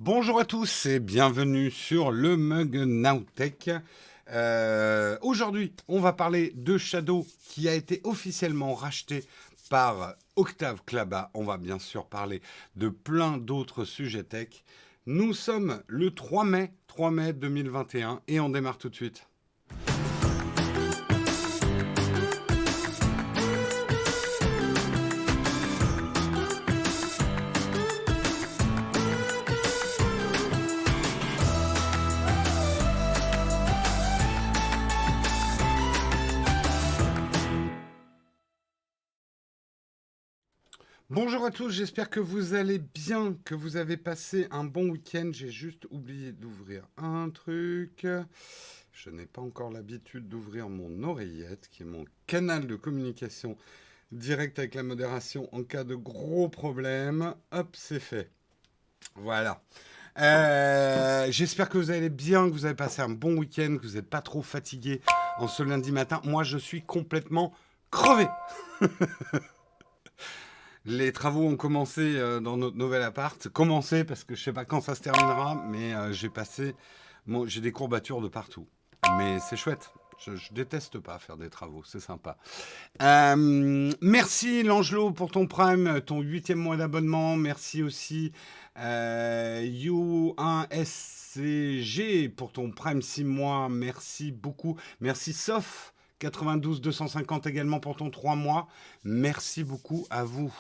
Bonjour à tous et bienvenue sur le Mug Nowtech. Aujourd'hui, on va parler de Shadow qui a été officiellement racheté par Octave Klaba. On va bien sûr parler de plein d'autres sujets tech. Nous sommes le 3 mai 2021 et on démarre tout de suite. Bonjour à tous, j'espère que vous allez bien, que vous avez passé un bon week-end. J'ai juste oublié d'ouvrir un truc. Je n'ai pas encore l'habitude d'ouvrir mon oreillette, qui est mon canal de communication direct avec la modération en cas de gros problème. Hop, c'est fait. Voilà. J'espère que vous allez bien, que vous avez passé un bon week-end, que vous n'êtes pas trop fatigué en ce lundi matin. Moi, je suis complètement crevé. Les travaux ont commencé dans notre nouvel appart. Commencé parce que je sais pas quand ça se terminera, mais j'ai des courbatures de partout. Mais c'est chouette. Je déteste pas faire des travaux, c'est sympa. Merci Langelo pour ton Prime, ton huitième mois d'abonnement. Merci aussi You1SCG pour ton Prime 6 mois. Merci beaucoup. Merci Sof 92 250 également pour ton 3 mois. Merci beaucoup à vous.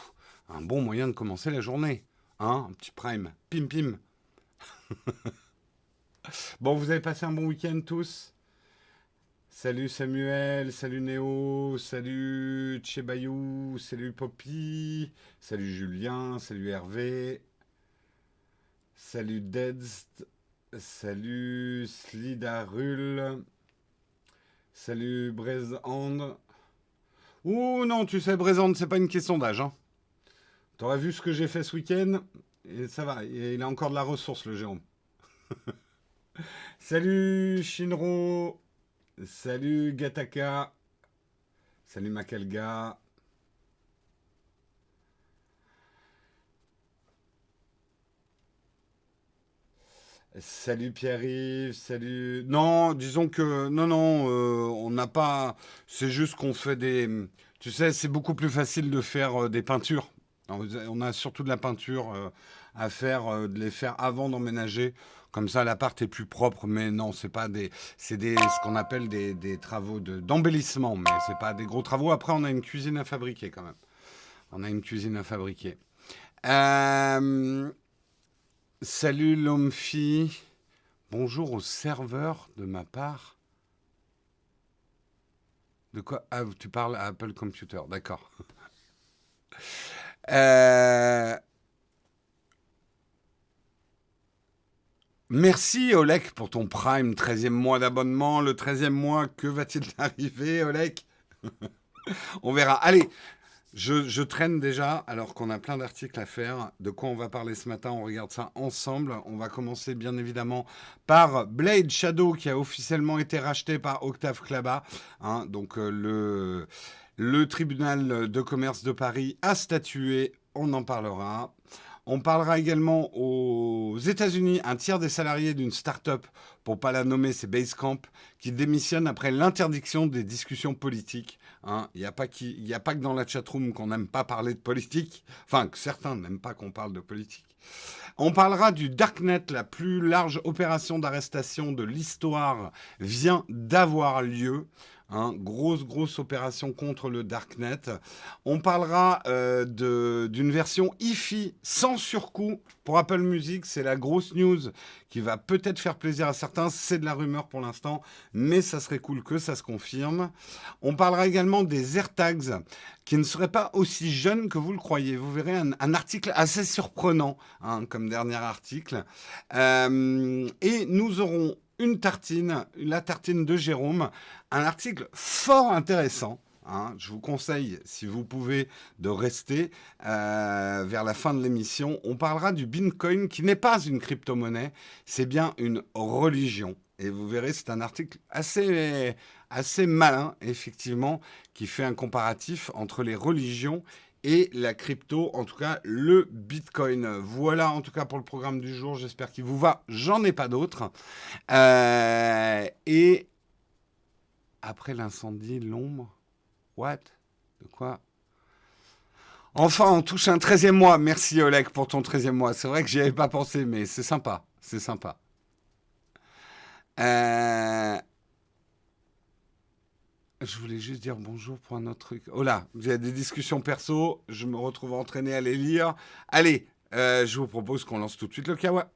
Un bon moyen de commencer la journée. Hein, un petit Prime. Pim pim. Bon, vous avez passé un bon week-end tous? Salut Samuel, salut Néo, salut Tchebayou, salut Poppy, salut Julien, salut Hervé, salut Dedst, salut Slidarul, salut Brezand. Ouh non, tu sais, Brezand, c'est pas une question d'âge. Hein. T'aurais vu ce que j'ai fait ce week-end et ça va, il a encore de la ressource, le Jérôme. Salut Shinro, salut Gataka, salut Makalga. Salut Pierre-Yves, salut. Non, disons que non, on n'a pas. C'est juste qu'on fait des. Tu sais, c'est beaucoup plus facile de faire des peintures. On a surtout de la peinture à faire, de les faire avant d'emménager. Comme ça, l'appart est plus propre. Mais non, c'est pas des. C'est des ce qu'on appelle des travaux d'embellissement. Mais c'est pas des gros travaux. Après, on a une cuisine à fabriquer quand même. On a une cuisine à fabriquer. Euh, Salut l'homme-fille. Bonjour au serveur de ma part. De quoi? Ah, tu parles à Apple Computer, d'accord. Euh, Merci Olek pour ton Prime, treizième mois d'abonnement. Le treizième mois, que va-t-il arriver, Olek? On verra. Allez, je traîne déjà, alors qu'on a plein d'articles à faire. De quoi on va parler ce matin? On regarde ça ensemble. On va commencer bien évidemment par Blade Shadow, qui a officiellement été racheté par Octave Klaba. Hein, donc le tribunal de commerce de Paris a statué. On en parlera. On parlera également aux États-Unis, un tiers des salariés d'une start-up, pour pas la nommer, c'est Basecamp, qui démissionne après l'interdiction des discussions politiques. Hein. Il n'y a pas que dans la chatroom qu'on n'aime pas parler de politique, enfin que certains n'aiment pas qu'on parle de politique. On parlera du Darknet, la plus large opération d'arrestation de l'histoire vient d'avoir lieu. Hein, grosse opération contre le Darknet. On parlera d'une version hi-fi sans surcoût pour Apple Music. C'est la grosse news qui va peut-être faire plaisir à certains. C'est de la rumeur pour l'instant, mais ça serait cool que ça se confirme. On parlera également des AirTags qui ne seraient pas aussi jeunes que vous le croyez. Vous verrez un article assez surprenant hein, comme dernier article. Et nous aurons une tartine, la tartine de Jérôme, un article fort intéressant. Hein, je vous conseille, si vous pouvez, de rester vers la fin de l'émission. On parlera du Bitcoin, qui n'est pas une crypto-monnaie, c'est bien une religion. Et vous verrez, c'est un article assez malin, effectivement, qui fait un comparatif entre les religions et la crypto, en tout cas le Bitcoin. Voilà en tout cas pour le programme du jour, j'espère qu'il vous va, j'en ai pas d'autres. Et après l'incendie, l'ombre, what? De quoi? Enfin, on touche un 13e mois. Merci Oleg pour ton 13e mois. C'est vrai que j'y avais pas pensé, mais c'est sympa. C'est sympa. Euh, je voulais juste dire bonjour pour un autre truc. Oh là, il y a des discussions perso. Je me retrouve entraîné à les lire. Allez, je vous propose qu'on lance tout de suite le kawa.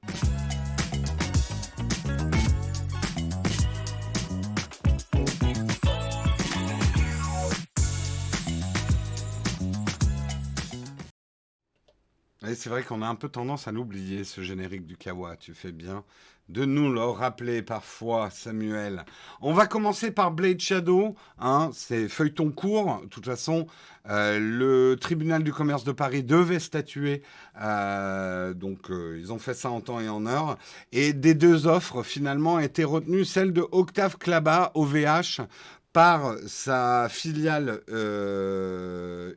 Et c'est vrai qu'on a un peu tendance à l'oublier, ce générique du Kawa. Tu fais bien de nous le rappeler parfois, Samuel. On va commencer par Blade Shadow. Hein, c'est feuilleton court. De toute façon, le tribunal du commerce de Paris devait statuer. Donc, ils ont fait ça en temps et en heure. Et des deux offres, finalement, a été retenue celle de Octave Klaba, OVH, par sa filiale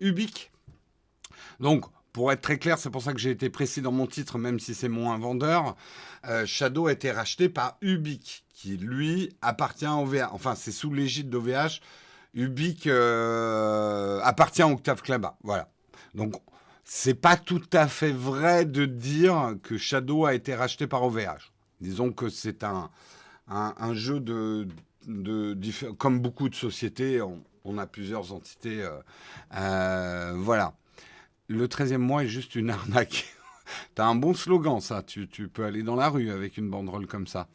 Ubique. Donc, pour être très clair, c'est pour ça que j'ai été précis dans mon titre, même si c'est moins vendeur. Shadow a été racheté par Ubique, qui lui appartient à OVH. Enfin, c'est sous l'égide d'OVH. Ubique appartient à Octave Klaba. Voilà. Donc, c'est pas tout à fait vrai de dire que Shadow a été racheté par OVH. Disons que c'est un jeu comme beaucoup de sociétés, on a plusieurs entités. Voilà. Le 13e mois est juste une arnaque. T'as un bon slogan, ça. Tu peux aller dans la rue avec une banderole comme ça.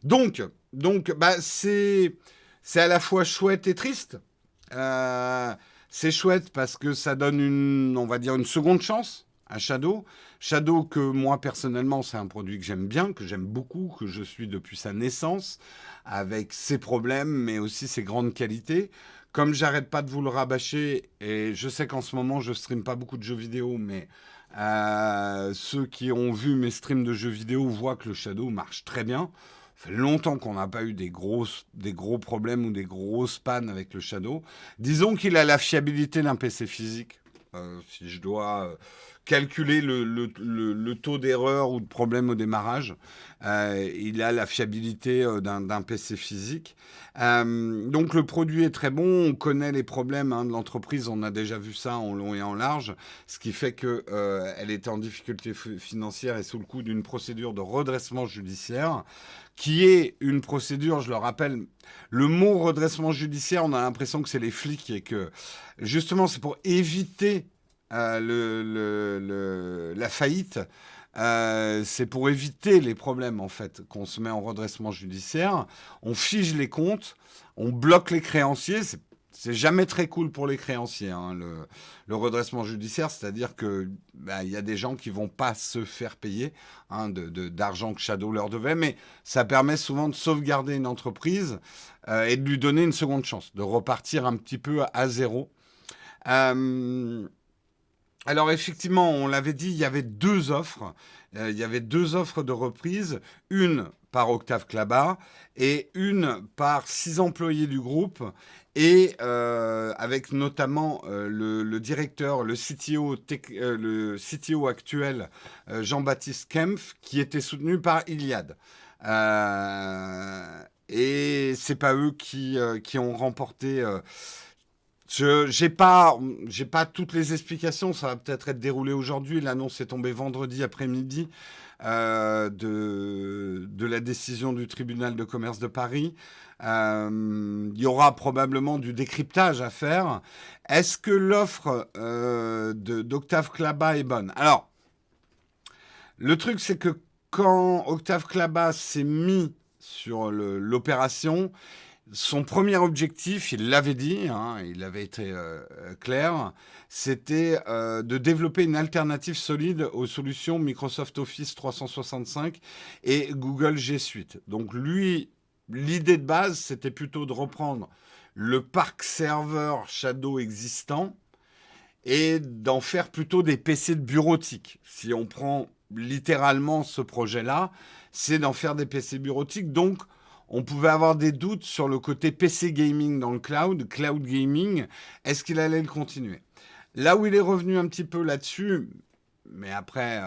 Donc bah, c'est à la fois chouette et triste. C'est chouette parce que ça donne on va dire, une seconde chance à Shadow. Shadow que moi, personnellement, c'est un produit que j'aime bien, que j'aime beaucoup, que je suis depuis sa naissance, avec ses problèmes, mais aussi ses grandes qualités. Comme j'arrête pas de vous le rabâcher, et je sais qu'en ce moment, je stream pas beaucoup de jeux vidéo, mais ceux qui ont vu mes streams de jeux vidéo voient que le Shadow marche très bien. Ça fait longtemps qu'on n'a pas eu des gros problèmes ou des grosses pannes avec le Shadow. Disons qu'il a la fiabilité d'un PC physique. Si je dois calculer le taux d'erreur ou de problème au démarrage, il a la fiabilité d'un PC physique. Donc le produit est très bon, on connaît les problèmes de l'entreprise, on a déjà vu ça en long et en large, ce qui fait qu'elle était en difficulté financière et sous le coup d'une procédure de redressement judiciaire, qui est une procédure, je le rappelle, le mot redressement judiciaire, on a l'impression que c'est les flics et que justement c'est pour éviter la faillite. C'est pour éviter les problèmes, en fait, qu'on se met en redressement judiciaire. On fige les comptes, on bloque les créanciers. C'est jamais très cool pour les créanciers, hein, le redressement judiciaire. C'est-à-dire que y a des gens qui vont pas se faire payer d'argent que Shadow leur devait, mais ça permet souvent de sauvegarder une entreprise et de lui donner une seconde chance, de repartir un petit peu à zéro. Alors effectivement, on l'avait dit, il y avait deux offres. Il y avait deux offres de reprise, une par Octave Klaba et une par 6 employés du groupe et avec notamment le directeur, le CTO actuel, Jean-Baptiste Kempf, qui était soutenu par Iliad. Et c'est pas eux qui ont remporté. J'ai pas toutes les explications. Ça va peut-être être déroulé aujourd'hui. L'annonce est tombée vendredi après-midi de la décision du tribunal de commerce de Paris. Il y aura probablement du décryptage à faire. Est-ce que l'offre d'Octave Klaba est bonne? Alors, le truc, c'est que quand Octave Klaba s'est mis sur l'opération, son premier objectif, il l'avait dit, il avait été clair, c'était de développer une alternative solide aux solutions Microsoft Office 365 et Google G Suite. Donc lui, l'idée de base, c'était plutôt de reprendre le parc serveur Shadow existant et d'en faire plutôt des PC de bureautique. Si on prend littéralement ce projet-là, c'est d'en faire des PC bureautiques. Donc, on pouvait avoir des doutes sur le côté PC gaming dans le cloud, cloud gaming. Est-ce qu'il allait le continuer? Là où il est revenu un petit peu là-dessus, mais après,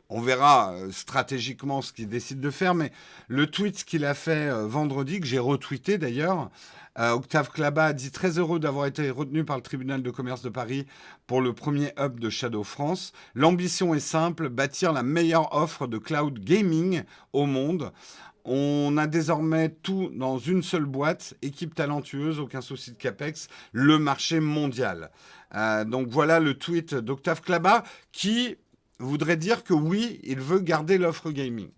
on verra stratégiquement ce qu'il décide de faire, mais le tweet qu'il a fait vendredi, que j'ai retweeté d'ailleurs, Octave Klaba a dit très heureux d'avoir été retenu par le tribunal de commerce de Paris pour le premier hub de Shadow France. L'ambition est simple, bâtir la meilleure offre de cloud gaming au monde. On a désormais tout dans une seule boîte, équipe talentueuse, aucun souci de capex, le marché mondial. Donc voilà le tweet d'Octave Klaba qui voudrait dire que oui, il veut garder l'offre gaming.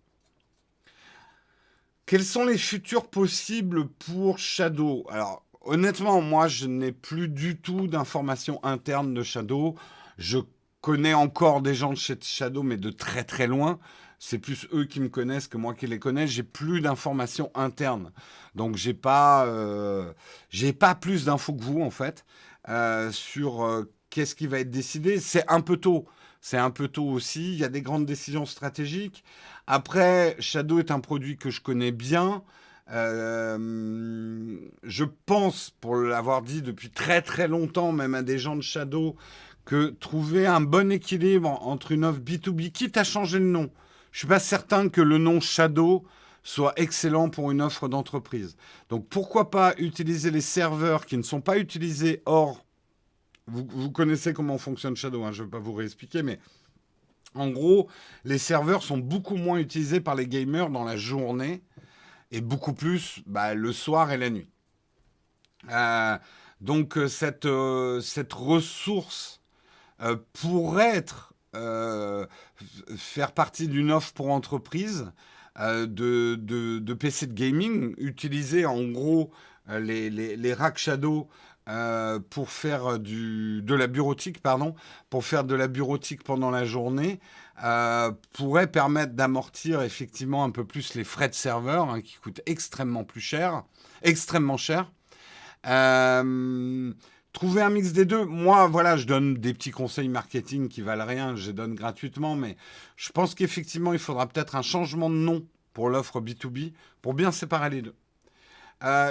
Quels sont les futurs possibles pour Shadow? Alors, honnêtement, moi, je n'ai plus du tout d'informations internes de Shadow. Je connais encore des gens de chez Shadow, mais de très très loin. C'est plus eux qui me connaissent que moi qui les connais. J'ai plus d'informations internes. Donc, j'ai pas plus d'infos que vous, en fait, sur qu'est-ce qui va être décidé. C'est un peu tôt. C'est un peu tôt aussi. Il y a des grandes décisions stratégiques. Après, Shadow est un produit que je connais bien. Je pense, pour l'avoir dit depuis très très longtemps, même à des gens de Shadow, que trouver un bon équilibre entre une offre B2B, quitte à changer le nom. Je suis pas certain que le nom Shadow soit excellent pour une offre d'entreprise. Donc pourquoi pas utiliser les serveurs qui ne sont pas utilisés hors... Vous connaissez comment fonctionne Shadow, hein, je ne vais pas vous réexpliquer, mais en gros, les serveurs sont beaucoup moins utilisés par les gamers dans la journée et beaucoup plus le soir et la nuit. Donc cette ressource pourrait être faire partie d'une offre pour entreprise de PC de gaming, utiliser en gros les racks Shadow pour faire de la bureautique, pardon, pour faire de la bureautique pendant la journée, pourrait permettre d'amortir effectivement un peu plus les frais de serveur, hein, qui coûtent extrêmement cher. Trouver un mix des deux. Moi, voilà, je donne des petits conseils marketing qui valent rien, je les donne gratuitement, mais je pense qu'effectivement, il faudra peut-être un changement de nom pour l'offre B2B pour bien séparer les deux.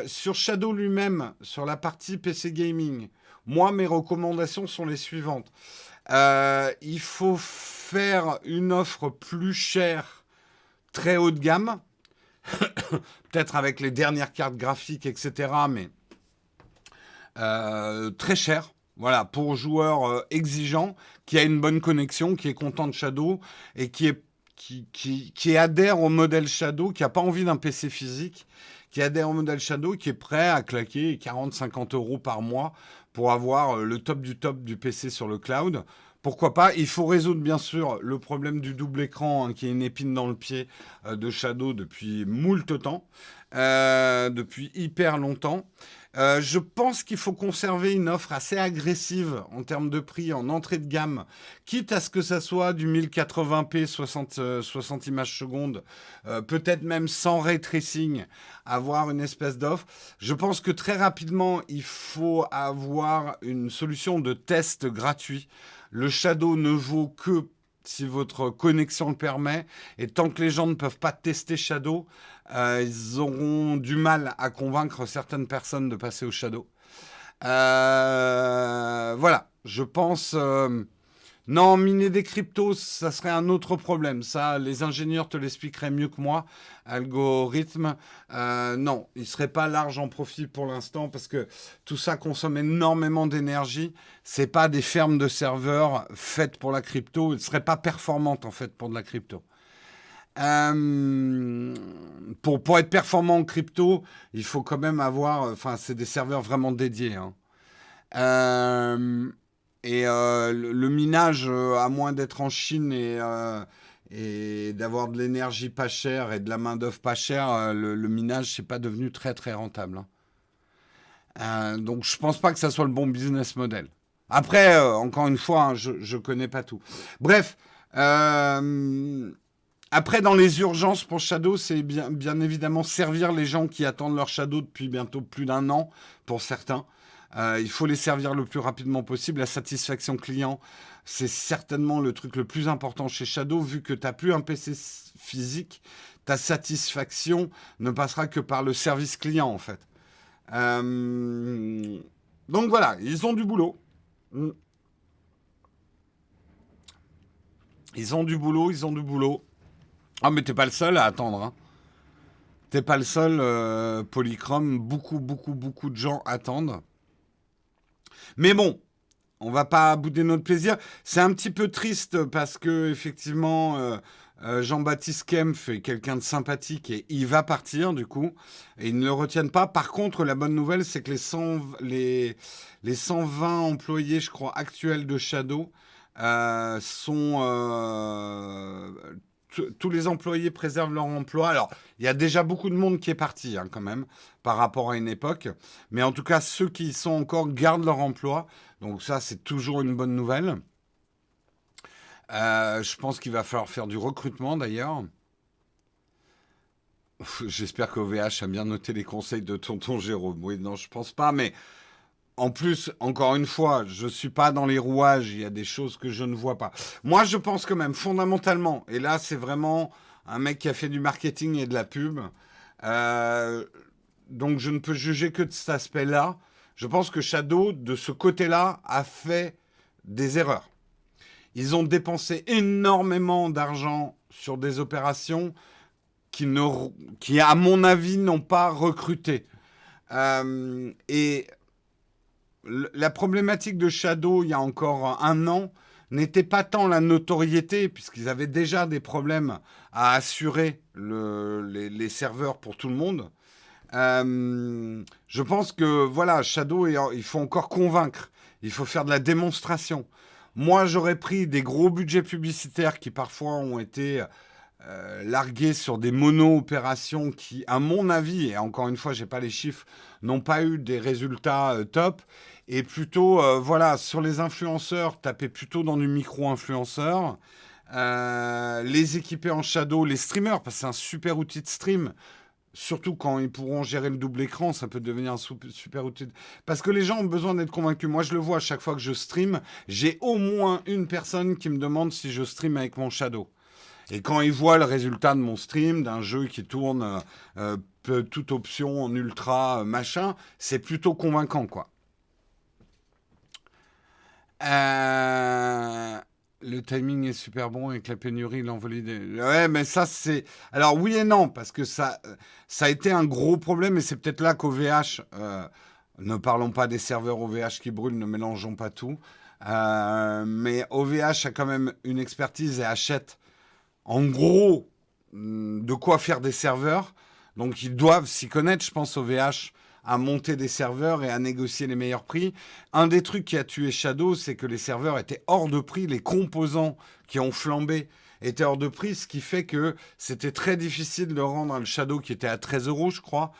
Sur Shadow lui-même, sur la partie PC Gaming, moi, mes recommandations sont les suivantes. Il faut faire une offre plus chère, très haut de gamme, peut-être avec les dernières cartes graphiques, etc., mais très cher. Voilà, pour joueurs exigeants, qui a une bonne connexion, qui est content de Shadow et qui adhère au modèle Shadow, qui n'a pas envie d'un PC physique, qui adhère au modèle Shadow, qui est prêt à claquer 40-50 euros par mois pour avoir le top du PC sur le cloud. Pourquoi pas? Il faut résoudre bien sûr le problème du double écran, hein, qui est une épine dans le pied de Shadow depuis moult temps, depuis hyper longtemps. Je pense qu'il faut conserver une offre assez agressive en termes de prix, en entrée de gamme, quitte à ce que ça soit du 1080p 60 images secondes, peut-être même sans ray tracing, avoir une espèce d'offre. Je pense que très rapidement, il faut avoir une solution de test gratuit. Le Shadow ne vaut que si votre connexion le permet. Et tant que les gens ne peuvent pas tester Shadow, ils auront du mal à convaincre certaines personnes de passer au Shadow. Voilà, je pense... non, miner des cryptos, ça serait un autre problème. Ça, les ingénieurs te l'expliqueraient mieux que moi. Algorithme, non, il ne serait pas large en profit pour l'instant parce que tout ça consomme énormément d'énergie. Ce n'est pas des fermes de serveurs faites pour la crypto. Elles ne seraient pas performantes en fait pour de la crypto. Pour être performant en crypto, il faut quand même avoir... Enfin, c'est des serveurs vraiment dédiés, hein. Le minage, à moins d'être en Chine et d'avoir de l'énergie pas chère et de la main-d'œuvre pas chère, le minage, c'est pas devenu très très rentable, hein. Donc je pense pas que ça soit le bon business model. Après, encore une fois, hein, je connais pas tout. Bref, après, dans les urgences pour Shadow, c'est bien évidemment servir les gens qui attendent leur Shadow depuis bientôt plus d'un an, pour certains. Il faut les servir le plus rapidement possible. La satisfaction client, c'est certainement le truc le plus important chez Shadow, vu que tu n'as plus un PC physique, ta satisfaction ne passera que par le service client, en fait. Euh, donc voilà, ils ont du boulot. Mm. Ils ont du boulot, ils ont du boulot. Ah, mais t'es pas le seul à attendre, hein. T'es pas le seul, Polychrome. Beaucoup, beaucoup, beaucoup de gens attendent. Mais bon, on va pas bouder notre plaisir. C'est un petit peu triste parce que effectivement, Jean-Baptiste Kempf est quelqu'un de sympathique et il va partir du coup. Et ils ne le retiennent pas. Par contre, la bonne nouvelle, c'est que les 120 employés, je crois, actuels de Shadow sont tous les employés préservent leur emploi. Alors, il y a déjà beaucoup de monde qui est parti, hein, quand même, par rapport à une époque. Mais en tout cas, ceux qui y sont encore gardent leur emploi. Donc ça, c'est toujours une bonne nouvelle. Je pense qu'il va falloir faire du recrutement, d'ailleurs. J'espère qu'OVH a bien noté les conseils de tonton Jérôme. Oui, non, je pense pas. Mais en plus, encore une fois, je ne suis pas dans les rouages. Il y a des choses que je ne vois pas. Moi, je pense quand même, fondamentalement, et là, c'est vraiment un mec qui a fait du marketing et de la pub. Euh, donc, je ne peux juger que de cet aspect-là. Je pense que Shadow, de ce côté-là, a fait des erreurs. Ils ont dépensé énormément d'argent sur des opérations qui, à mon avis, n'ont pas recruté. Et la problématique de Shadow, il y a encore un an, n'était pas tant la notoriété, puisqu'ils avaient déjà des problèmes à assurer les serveurs pour tout le monde. Je pense que voilà, Shadow, il faut encore convaincre. Il faut faire de la démonstration. Moi, j'aurais pris des gros budgets publicitaires qui parfois ont été largués sur des mono-opérations qui, à mon avis, et encore une fois, j'ai pas les chiffres, n'ont pas eu des résultats top. Et plutôt, voilà, sur les influenceurs, taper plutôt dans du micro-influenceur. Les équiper en Shadow, les streamers, parce que c'est un super outil de stream. Surtout quand ils pourront gérer le double écran, ça peut devenir un super outil. Parce que les gens ont besoin d'être convaincus. Moi, je le vois à chaque fois que je stream, j'ai au moins une personne qui me demande si je stream avec mon Shadow. Et quand ils voient le résultat de mon stream, d'un jeu qui tourne toute option en ultra machin, c'est plutôt convaincant, quoi. Euh, Le timing est super bon avec la pénurie, l'envolée des... Ouais, mais ça, c'est... Alors, oui et non, parce que ça a été un gros problème, et c'est peut-être là qu'OVH... ne parlons pas des serveurs OVH qui brûlent, ne mélangeons pas tout. Mais OVH a quand même une expertise et achète, en gros, de quoi faire des serveurs. Donc, ils doivent s'y connaître, je pense, OVH, à monter des serveurs et à négocier les meilleurs prix. Un des trucs qui a tué Shadow, c'est que les serveurs étaient hors de prix, les composants qui ont flambé étaient hors de prix, ce qui fait que c'était très difficile de rendre le Shadow qui était à 13 euros, je crois,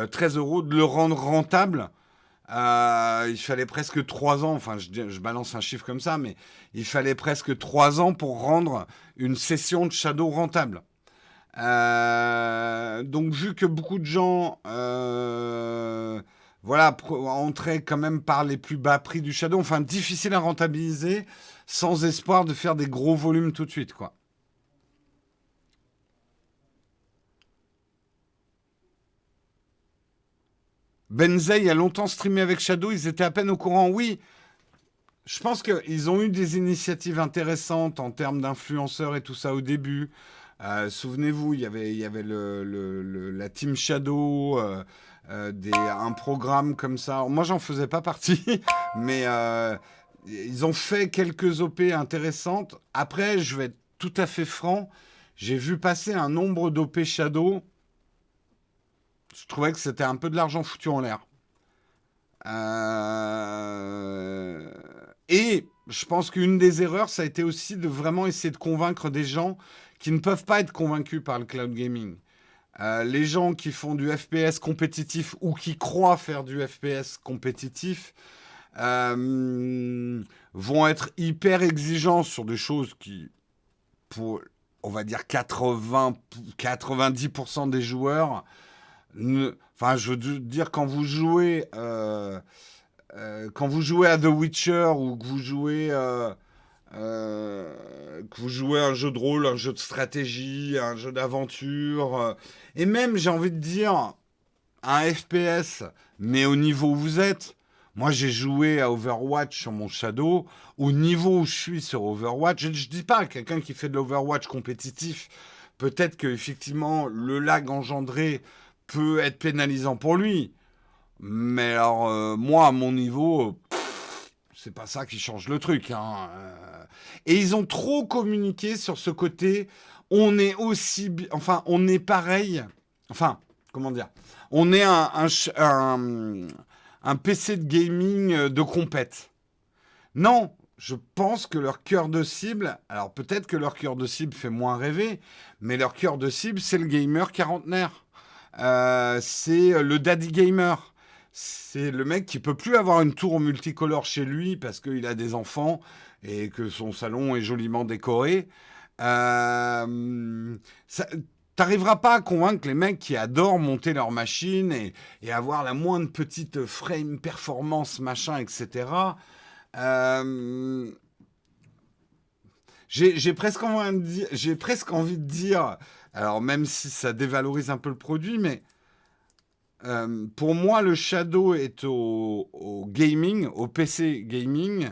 13 euros, de le rendre rentable. Il fallait presque 3 ans, enfin je balance un chiffre comme ça, mais il fallait presque 3 ans pour rendre une session de Shadow rentable. Donc vu que beaucoup de gens voilà, entraient quand même par les plus bas prix du Shadow, enfin difficile à rentabiliser sans espoir de faire des gros volumes tout de suite, quoi. Benzei a longtemps streamé avec Shadow, ils étaient à peine au courant. Oui, je pense qu'ils ont eu des initiatives intéressantes en termes d'influenceurs et tout ça au début. Souvenez-vous, il y avait la Team Shadow, un programme comme ça. Moi, j'en faisais pas partie, mais ils ont fait quelques OP intéressantes. Après, je vais être tout à fait franc, j'ai vu passer un nombre d'OP Shadow. Je trouvais que c'était un peu de l'argent foutu en l'air. Euh, Et je pense qu'une des erreurs, ça a été aussi de vraiment essayer de convaincre des gens qui ne peuvent pas être convaincus par le cloud gaming. Les gens qui font du FPS compétitif ou qui croient faire du FPS compétitif vont être hyper exigeants sur des choses qui, pour, on va dire, 90% des joueurs, enfin, je veux dire, quand vous jouez à The Witcher ou que vous jouez que vous jouez à un jeu de rôle, un jeu de stratégie, un jeu d'aventure, et même, j'ai envie de dire, un FPS, mais au niveau où vous êtes. Moi, j'ai joué à Overwatch sur mon Shadow. Au niveau où je suis sur Overwatch, je ne dis pas à quelqu'un qui fait de l'Overwatch compétitif, peut-être que effectivement le lag engendré peut être pénalisant pour lui. Mais alors, moi, à mon niveau, c'est pas ça qui change le truc, hein. Et ils ont trop communiqué sur ce côté. On est aussi, enfin, on est pareil. Enfin, comment dire? On est un PC de gaming de compète. Non, je pense que leur cœur de cible, alors peut-être que leur cœur de cible fait moins rêver, mais leur cœur de cible, c'est le gamer quarantenaire. C'est le daddy gamer. C'est le mec qui peut plus avoir une tour multicolore chez lui parce qu'il a des enfants et que son salon est joliment décoré. Ça, T'arriveras pas à convaincre les mecs qui adorent monter leur machine et avoir la moindre petite frame performance machin, etc. Euh, j'ai presque envie de dire, alors même si ça dévalorise un peu le produit, mais pour moi, le Shadow est au gaming, au PC gaming,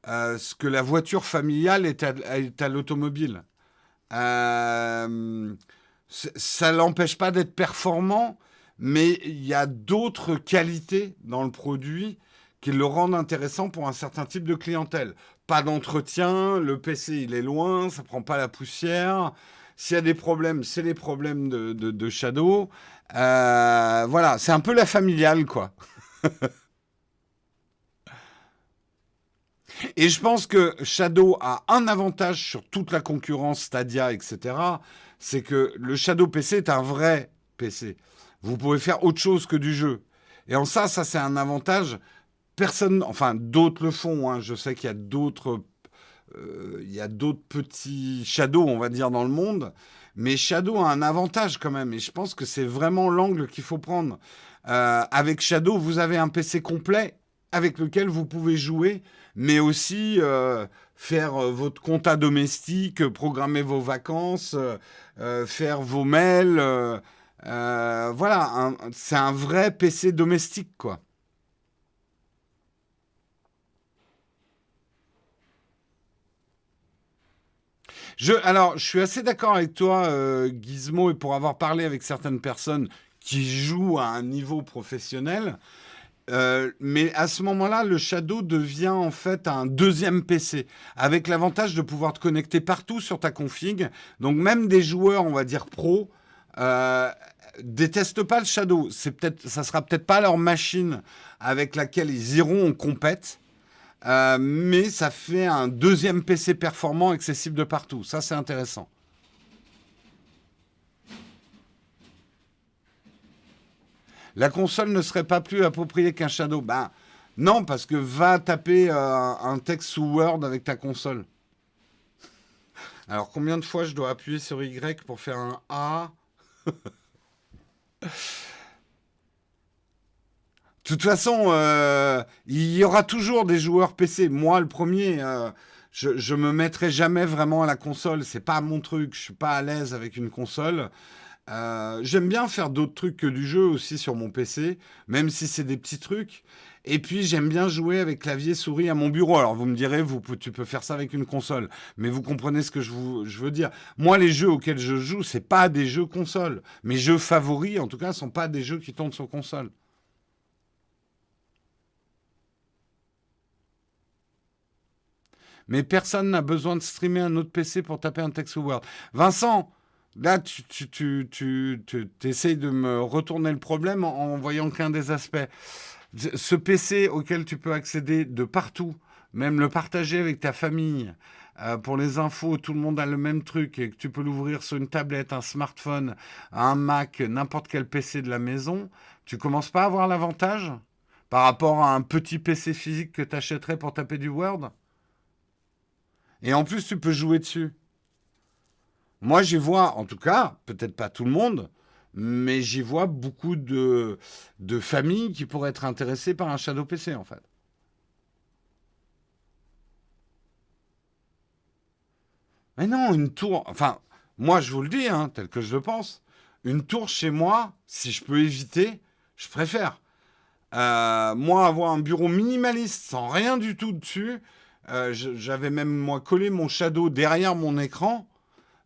ce que la voiture familiale est à l'automobile. Euh, Ça l'empêche pas d'être performant, mais il y a d'autres qualités dans le produit qui le rendent intéressant pour un certain type de clientèle. Pas d'entretien, le PC il est loin, ça prend pas la poussière. S'il y a des problèmes, c'est les problèmes de Shadow. Voilà, c'est un peu la familiale, quoi. Et je pense que Shadow a un avantage sur toute la concurrence, Stadia, etc. C'est que le Shadow PC est un vrai PC. Vous pouvez faire autre chose que du jeu. Et en ça c'est un avantage. Personne, enfin d'autres le font, hein. Je sais qu'il y a il y a d'autres petits Shadow, on va dire, dans le monde. Mais Shadow a un avantage quand même. Et je pense que c'est vraiment l'angle qu'il faut prendre. Avec Shadow, vous avez un PC complet avec lequel vous pouvez jouer, mais aussi faire votre compta domestique, programmer vos vacances, faire vos mails. Voilà, c'est un vrai PC domestique, quoi. Alors, je suis assez d'accord avec toi, Gizmo, et pour avoir parlé avec certaines personnes qui jouent à un niveau professionnel, mais à ce moment-là, le Shadow devient en fait un deuxième PC, avec l'avantage de pouvoir te connecter partout sur ta config. Donc même des joueurs, on va dire pro, euh, détestent pas le Shadow. Ça sera peut-être pas leur machine avec laquelle ils iront en compète, mais ça fait un deuxième PC performant accessible de partout. Ça, c'est intéressant. La console ne serait pas plus appropriée qu'un Shadow. Ben non, parce que va taper un texte sous Word avec ta console. Alors combien de fois je dois appuyer sur Y pour faire un A? De toute façon, il y aura toujours des joueurs PC. Moi, le premier, je me mettrai jamais vraiment à la console. C'est pas mon truc. Je suis pas à l'aise avec une console. J'aime bien faire d'autres trucs que du jeu aussi sur mon PC, même si c'est des petits trucs. Et puis j'aime bien jouer avec clavier souris à mon bureau. Alors vous me direz, tu peux faire ça avec une console, mais vous comprenez ce que je veux dire. Moi, les jeux auxquels je joue, c'est pas des jeux console. Mes jeux favoris, en tout cas, sont pas des jeux qui tournent sur console. Mais personne n'a besoin de streamer un autre PC pour taper un texte Word. Vincent, là, tu essayes de me retourner le problème en voyant qu'un des aspects. Ce PC auquel tu peux accéder de partout, même le partager avec ta famille, pour les infos, tout le monde a le même truc et que tu peux l'ouvrir sur une tablette, un smartphone, un Mac, n'importe quel PC de la maison, tu commences pas à avoir l'avantage par rapport à un petit PC physique que tu achèterais pour taper du Word. Et en plus, tu peux jouer dessus. Moi, j'y vois, en tout cas, peut-être pas tout le monde, mais j'y vois beaucoup de familles qui pourraient être intéressées par un Shadow PC, en fait. Mais non, une tour. Enfin, moi, je vous le dis, hein, tel que je le pense. Une tour chez moi, si je peux éviter, je préfère. Moi, avoir un bureau minimaliste sans rien du tout dessus, j'avais même, moi, collé mon shadow derrière mon écran.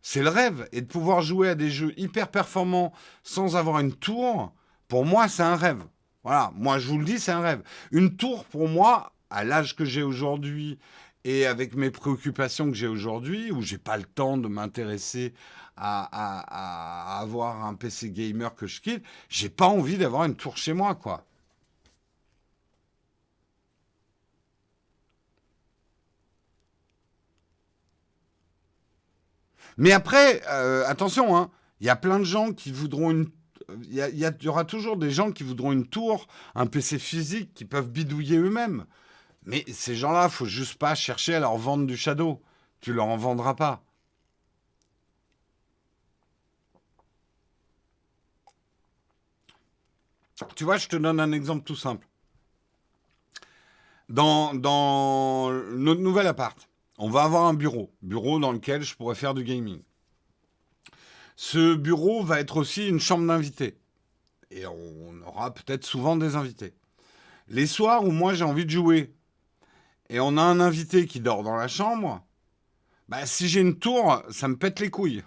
C'est le rêve. Et de pouvoir jouer à des jeux hyper performants sans avoir une tour, pour moi, c'est un rêve. Voilà, moi, je vous le dis, c'est un rêve. Une tour, pour moi, à l'âge que j'ai aujourd'hui et avec mes préoccupations que j'ai aujourd'hui, où j'ai pas le temps de m'intéresser à avoir un PC gamer que je quitte, j'ai pas envie d'avoir une tour chez moi, quoi. Mais après, attention, hein, il y a plein de gens qui voudront une. Il y aura toujours des gens qui voudront une tour, un PC physique, qui peuvent bidouiller eux-mêmes. Mais ces gens-là, faut juste pas chercher à leur vendre du Shadow. Tu leur en vendras pas. Tu vois, je te donne un exemple tout simple. Dans notre nouvel appart, on va avoir un bureau dans lequel je pourrais faire du gaming. Ce bureau va être aussi une chambre d'invités. Et on aura peut-être souvent des invités. Les soirs où moi j'ai envie de jouer et on a un invité qui dort dans la chambre, bah, si j'ai une tour, ça me pète les couilles,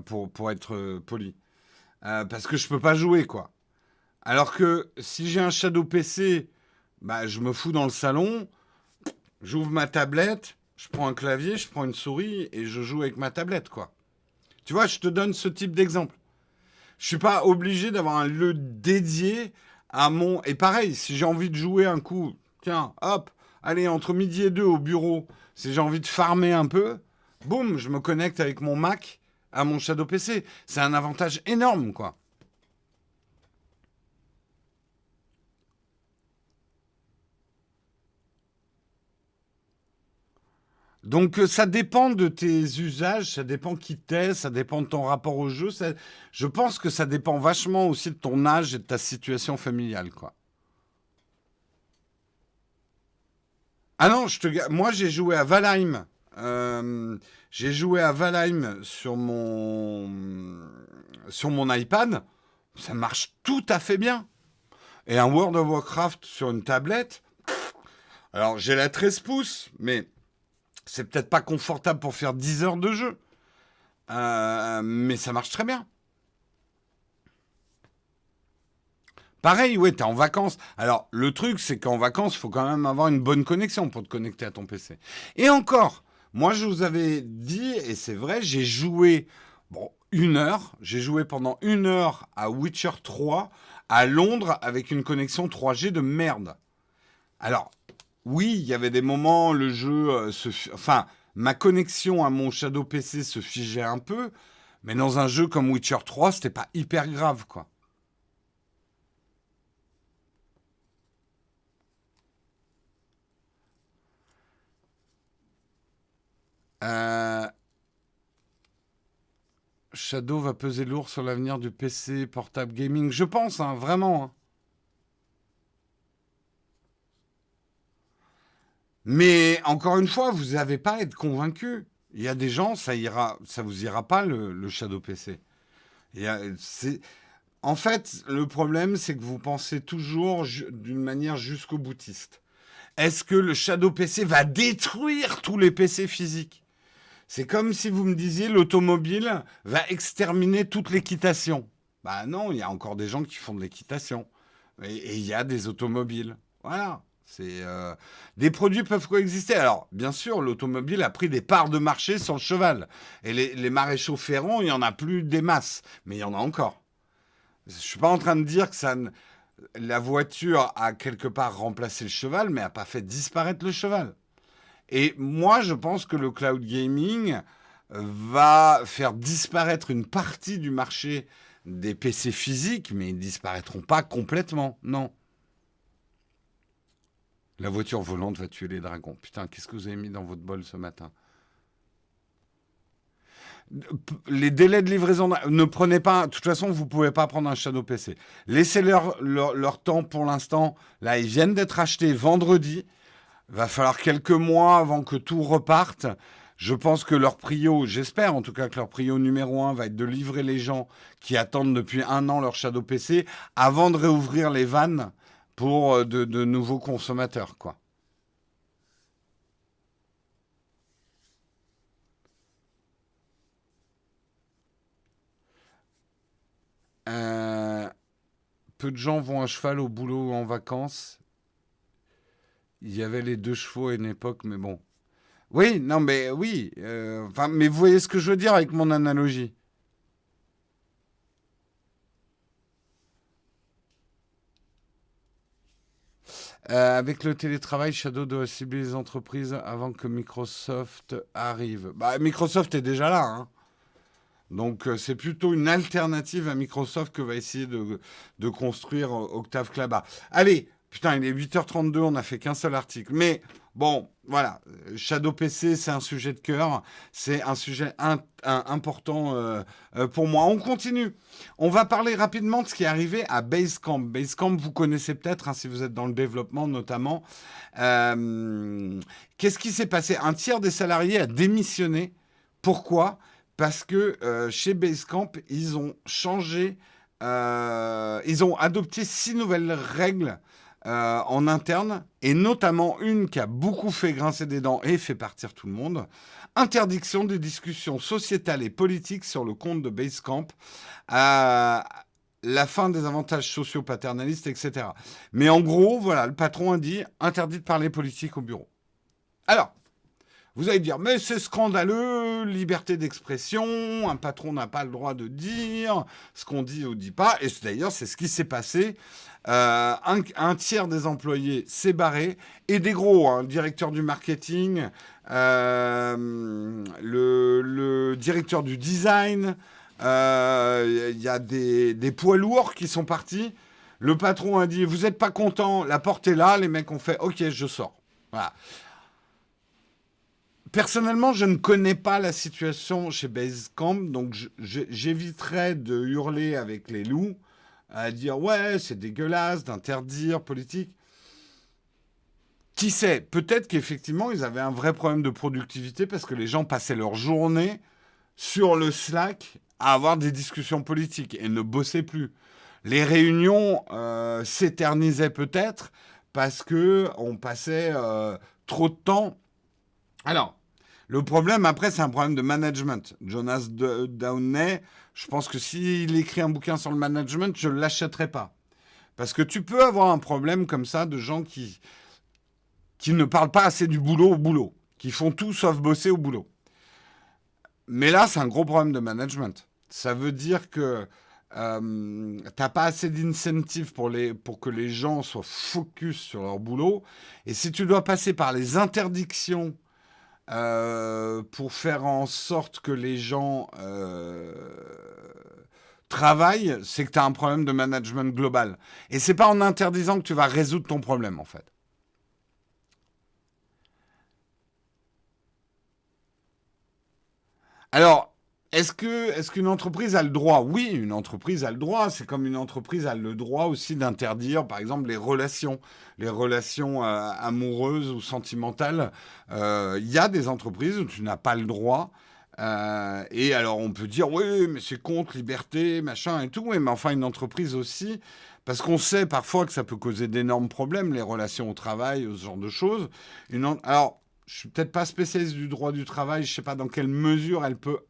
pour être poli. Parce que je peux pas jouer, quoi. Alors que si j'ai un Shadow PC, bah, je me fous dans le salon, j'ouvre ma tablette, je prends un clavier, je prends une souris et je joue avec ma tablette, quoi. Tu vois, je te donne ce type d'exemple. Je suis pas obligé d'avoir un lieu dédié à mon. Et pareil, si j'ai envie de jouer un coup, tiens, hop, allez, entre midi et deux au bureau, si j'ai envie de farmer un peu, boum, je me connecte avec mon Mac à mon Shadow PC. C'est un avantage énorme, quoi. Donc ça dépend de tes usages, ça dépend qui t'es, ça dépend de ton rapport au jeu. Je pense que ça dépend vachement aussi de ton âge et de ta situation familiale, quoi. Ah non, moi j'ai joué à Valheim. J'ai joué à Valheim sur mon iPad. Ça marche tout à fait bien. Et un World of Warcraft sur une tablette. Alors j'ai la 13 pouces, mais c'est peut-être pas confortable pour faire 10 heures de jeu. Mais ça marche très bien. Pareil, ouais, t'es en vacances. Alors, le truc, c'est qu'en vacances, il faut quand même avoir une bonne connexion pour te connecter à ton PC. Et encore, moi, je vous avais dit, et c'est vrai, j'ai joué, bon, une heure. J'ai joué pendant une heure à Witcher 3 à Londres avec une connexion 3G de merde. Alors, oui, il y avait des moments, le jeu enfin, ma connexion à mon Shadow PC se figeait un peu, mais dans un jeu comme Witcher 3, c'était pas hyper grave, quoi. Euh, Shadow va peser lourd sur l'avenir du PC portable gaming. Je pense, hein, vraiment, hein. Mais encore une fois, vous n'avez pas à être convaincu. Il y a des gens, ça vous ira pas le Shadow PC. En fait, le problème, c'est que vous pensez toujours d'une manière jusqu'au boutiste. Est-ce que le Shadow PC va détruire tous les PC physiques? C'est comme si vous me disiez l'automobile va exterminer toute l'équitation. Bah non, il y a encore des gens qui font de l'équitation. Et il y a des automobiles. Voilà. Des produits peuvent coexister. Alors, bien sûr, l'automobile a pris des parts de marché sur le cheval. Et les maréchaux ferrants, il n'y en a plus des masses. Mais il y en a encore. Je ne suis pas en train de dire que la voiture a quelque part remplacé le cheval, mais n'a pas fait disparaître le cheval. Et moi, je pense que le cloud gaming va faire disparaître une partie du marché des PC physiques, mais ils ne disparaîtront pas complètement, non. La voiture volante va tuer les dragons. Putain, qu'est-ce que vous avez mis dans votre bol ce matin? Les délais de livraison, ne prenez pas, de toute façon, vous ne pouvez pas prendre un Shadow PC. Laissez leur temps pour l'instant. Là, ils viennent d'être achetés vendredi. Va falloir quelques mois avant que tout reparte. Je pense que leur prio, j'espère en tout cas que leur prio numéro un va être de livrer les gens qui attendent depuis un an leur Shadow PC avant de réouvrir les vannes pour de nouveaux consommateurs, quoi. Euh, Peu de gens vont à cheval au boulot ou en vacances. Il y avait les deux chevaux à une époque, mais bon. Oui, non, mais oui. Enfin, mais vous voyez ce que je veux dire avec mon analogie. Avec le télétravail, Shadow doit cibler les entreprises avant que Microsoft arrive. Bah, Microsoft est déjà là, hein. Donc c'est plutôt une alternative à Microsoft que va essayer de construire Octave Klaba. Allez, putain, il est 8h32, on n'a fait qu'un seul article. Mais bon, voilà, Shadow PC, c'est un sujet de cœur, c'est un sujet important pour moi. On continue. On va parler rapidement de ce qui est arrivé à Basecamp. Basecamp, vous connaissez peut-être, hein, si vous êtes dans le développement notamment. Qu'est-ce qui s'est passé? Un tiers des salariés a démissionné. Pourquoi? Parce que chez Basecamp, ils ont changé, ils ont adopté 6 nouvelles règles en interne, et notamment une qui a beaucoup fait grincer des dents et fait partir tout le monde. Interdiction des discussions sociétales et politiques sur le compte de Basecamp, à la fin des avantages sociaux paternalistes, etc. Mais en gros, voilà, le patron a dit interdit de parler politique au bureau. Alors, vous allez dire, mais c'est scandaleux, liberté d'expression, un patron n'a pas le droit de dire ce qu'on dit ou dit pas. Et d'ailleurs, c'est ce qui s'est passé. Un tiers des employés s'est barré, et des gros, hein, le directeur du marketing, le directeur du design, il y a des poids lourds qui sont partis. Le patron a dit, vous n'êtes pas content, la porte est là. Les mecs ont fait, ok, je sors. Voilà. Personnellement, je ne connais pas la situation chez Basecamp, donc j'éviterais de hurler avec les loups, à dire ouais, c'est dégueulasse d'interdire politique. Qui sait? Peut-être qu'effectivement, ils avaient un vrai problème de productivité parce que les gens passaient leur journée sur le Slack à avoir des discussions politiques et ne bossaient plus. Les réunions s'éternisaient peut-être parce que on passait trop de temps. Alors, le problème, après, c'est un problème de management. Jonas Downey, je pense que s'il écrit un bouquin sur le management, je ne l'achèterai pas. Parce que tu peux avoir un problème comme ça de gens qui ne parlent pas assez du boulot au boulot, qui font tout sauf bosser au boulot. Mais là, c'est un gros problème de management. Ça veut dire que t'as pas assez d'incentives pour que les gens soient focus sur leur boulot. Et si tu dois passer par les interdictions pour faire en sorte que les gens travaillent, c'est que tu as un problème de management global. Et c'est pas en interdisant que tu vas résoudre ton problème, en fait. Alors, est-ce qu'une entreprise a le droit? Oui, une entreprise a le droit. C'est comme une entreprise a le droit aussi d'interdire, par exemple, les relations amoureuses ou sentimentales. Il y a des entreprises où tu n'as pas le droit. Et alors, on peut dire, oui, mais c'est contre liberté, machin et tout. Oui, mais enfin, une entreprise aussi, parce qu'on sait parfois que ça peut causer d'énormes problèmes, les relations au travail, ce genre de choses. Alors, je suis peut-être pas spécialiste du droit du travail, je sais pas dans quelle mesure elle peut.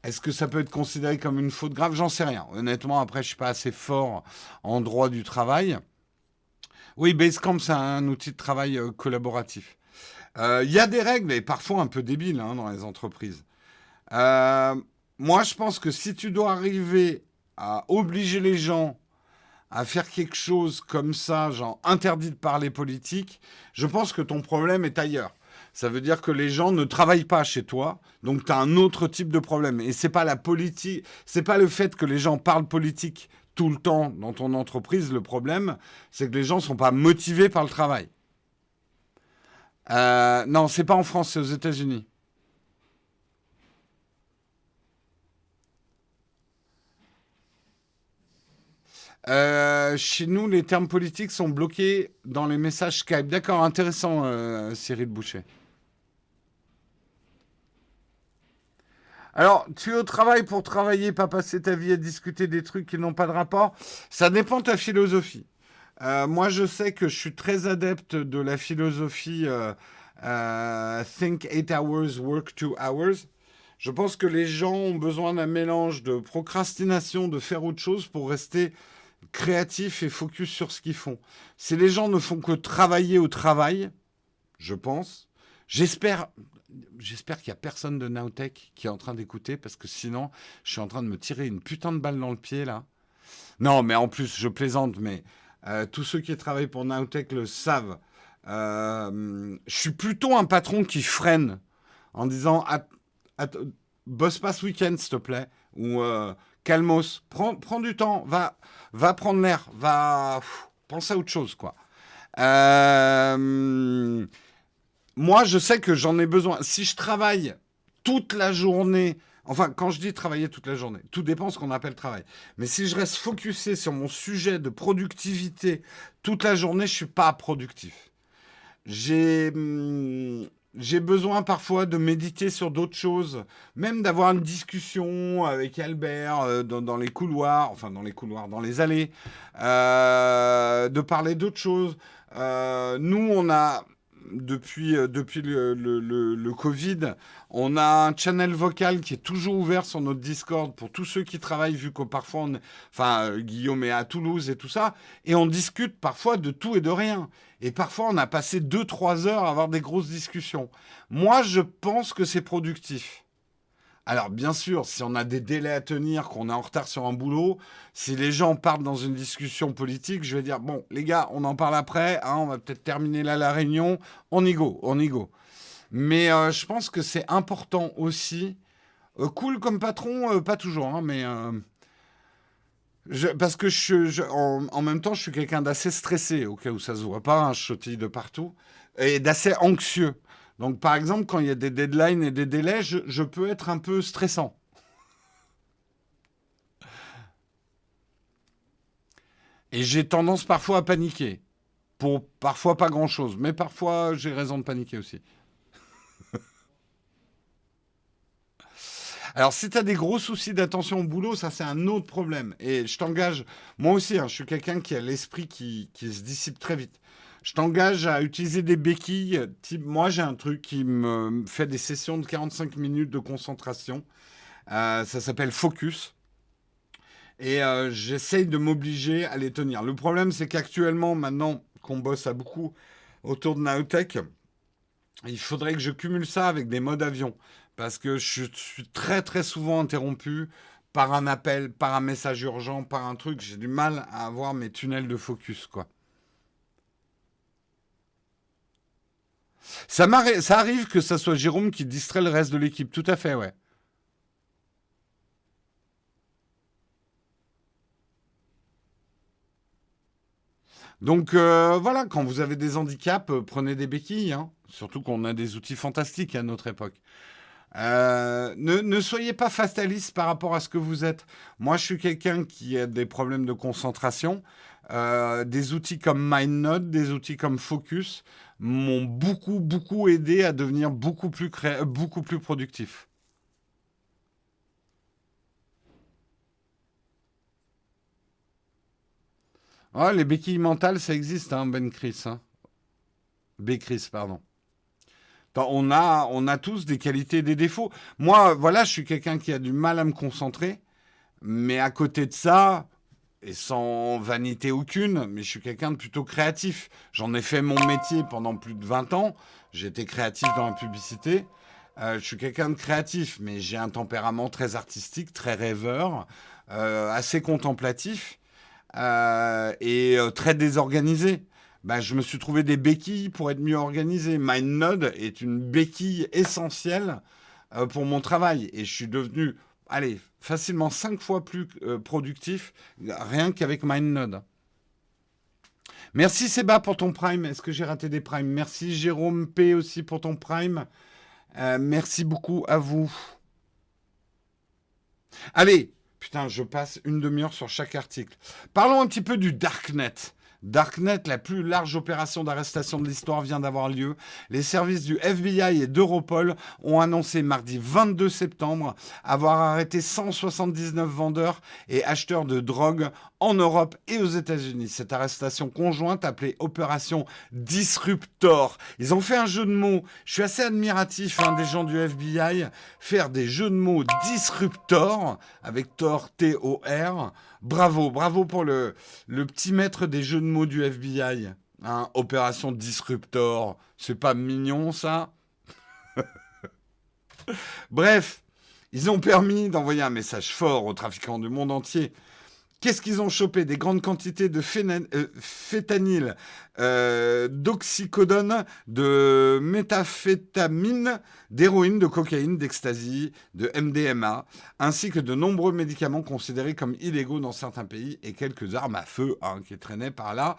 Est-ce que ça peut être considéré comme une faute grave? J'en sais rien. Honnêtement, après, je suis pas assez fort en droit du travail. Oui, Basecamp, c'est un outil de travail collaboratif. Il y a des règles, et parfois un peu débiles, hein, dans les entreprises. Euh, Moi, je pense que si tu dois arriver à obliger les gens à faire quelque chose comme ça, genre interdit de parler politique, je pense que ton problème est ailleurs. Ça veut dire que les gens ne travaillent pas chez toi, donc tu as un autre type de problème. Et c'est pas la politique, c'est pas le fait que les gens parlent politique tout le temps dans ton entreprise. Le problème, c'est que les gens sont pas motivés par le travail. Non, c'est pas en France, c'est aux États-Unis. Chez nous, les termes politiques sont bloqués dans les messages Skype. D'accord, intéressant, Cyril Boucher. Alors, tu es au travail pour travailler, pas passer ta vie à discuter des trucs qui n'ont pas de rapport. Ça dépend de ta philosophie. Moi, je sais que je suis très adepte de la philosophie Think 8 hours, work 2 hours. Je pense que les gens ont besoin d'un mélange de procrastination, de faire autre chose pour rester créatifs et focus sur ce qu'ils font. Si les gens ne font que travailler au travail, je pense, j'espère, j'espère qu'il n'y a personne de Nowtech qui est en train d'écouter parce que sinon, je suis en train de me tirer une putain de balle dans le pied là. Non, mais en plus, je plaisante, mais tous ceux qui travaillent pour Nowtech le savent. Je suis plutôt un patron qui freine en disant bosse pas ce week-end, s'il te plaît. Ou calmos, prends du temps, va prendre l'air, pense à autre chose, quoi. Euh, Moi, je sais que j'en ai besoin. Si je travaille toute la journée, enfin, quand je dis travailler toute la journée, tout dépend de ce qu'on appelle travail. Mais si je reste focusé sur mon sujet de productivité toute la journée, je suis pas productif. J'ai j'ai besoin parfois de méditer sur d'autres choses, même d'avoir une discussion avec Albert dans les couloirs, enfin dans les couloirs, dans les allées, de parler d'autres choses. Nous, on a, depuis le Covid, on a un channel vocal qui est toujours ouvert sur notre Discord pour tous ceux qui travaillent, vu que parfois, enfin, Guillaume est à Toulouse et tout ça, et on discute parfois de tout et de rien. Et parfois, on a passé 2 3 heures à avoir des grosses discussions. Moi, je pense que c'est productif. Alors, bien sûr, si on a des délais à tenir, qu'on est en retard sur un boulot, si les gens partent dans une discussion politique, je vais dire, bon, les gars, on en parle après, hein, on va peut-être terminer là la réunion, on y go, on y go. Mais je pense que c'est important aussi. Cool comme patron, pas toujours, hein, mais parce que en même temps, je suis quelqu'un d'assez stressé, au cas où ça se voit pas, hein, je sautille de partout, et d'assez anxieux. Donc, par exemple, quand il y a des deadlines et des délais, je peux être un peu stressant. Et j'ai tendance parfois à paniquer. Pour parfois pas grand-chose, mais parfois j'ai raison de paniquer aussi. Alors, si tu as des gros soucis d'attention au boulot, ça c'est un autre problème. Et je t'engage, moi aussi, hein, je suis quelqu'un qui a l'esprit qui se dissipe très vite. Je t'engage à utiliser des béquilles. Type, moi, j'ai un truc qui me fait des sessions de 45 minutes de concentration. Ça s'appelle Focus. Et j'essaye de m'obliger à les tenir. Le problème, c'est qu'actuellement, maintenant qu'on bosse à beaucoup autour de Naotech, il faudrait que je cumule ça avec des modes avion. Parce que je suis très très souvent interrompu par un appel, par un message urgent, par un truc. J'ai du mal à avoir mes tunnels de focus, quoi. Ça arrive que ça soit Jérôme qui distrait le reste de l'équipe. Tout à fait, ouais. Donc voilà, quand vous avez des handicaps, prenez des béquilles, hein. Surtout qu'on a des outils fantastiques à notre époque. Ne soyez pas fataliste par rapport à ce que vous êtes. Moi, je suis quelqu'un qui a des problèmes de concentration. Des outils comme MindNode, des outils comme Focus m'ont beaucoup aidé à devenir beaucoup plus productif. Ah, les béquilles mentales, ça existe, hein, Ben Chris. Hein. B. Chris, pardon. On a tous des qualités et des défauts. Moi, voilà, je suis quelqu'un qui a du mal à me concentrer. Mais à côté de ça, et sans vanité aucune, mais je suis quelqu'un de plutôt créatif. J'en ai fait mon métier pendant plus de 20 ans. J'ai été créatif dans la publicité. Je suis quelqu'un de créatif, mais j'ai un tempérament très artistique, très rêveur, assez contemplatif et très désorganisé. Ben, je me suis trouvé des béquilles pour être mieux organisé. MindNode est une béquille essentielle pour mon travail. Et je suis devenu, allez, facilement 5 fois plus productif rien qu'avec MindNode. Merci Seba pour ton Prime. Est-ce que j'ai raté des Primes? Merci Jérôme P aussi pour ton Prime. Merci beaucoup à vous. Allez, putain, je passe une demi-heure sur chaque article. Parlons un petit peu du Darknet. Darknet, la plus large opération d'arrestation de l'histoire, vient d'avoir lieu. Les services du FBI et d'Europol ont annoncé mardi 22 septembre avoir arrêté 179 vendeurs et acheteurs de drogue en Europe et aux États-Unis. Cette arrestation conjointe, appelée Opération Disruptor. Ils ont fait un jeu de mots. Je suis assez admiratif des gens du FBI. Faire des jeux de mots Disruptor, avec Tor, T-O-R. Bravo, bravo pour le petit maître des jeux de mots du FBI. Opération Disruptor. C'est pas mignon, ça? Bref, ils ont permis d'envoyer un message fort aux trafiquants du monde entier. Qu'est-ce qu'ils ont chopé? Des grandes quantités de phétanyl, d'oxycodone, de méthamphétamine, d'héroïne, de cocaïne, d'ecstasy, de MDMA, ainsi que de nombreux médicaments considérés comme illégaux dans certains pays et quelques armes à feu qui traînaient par là.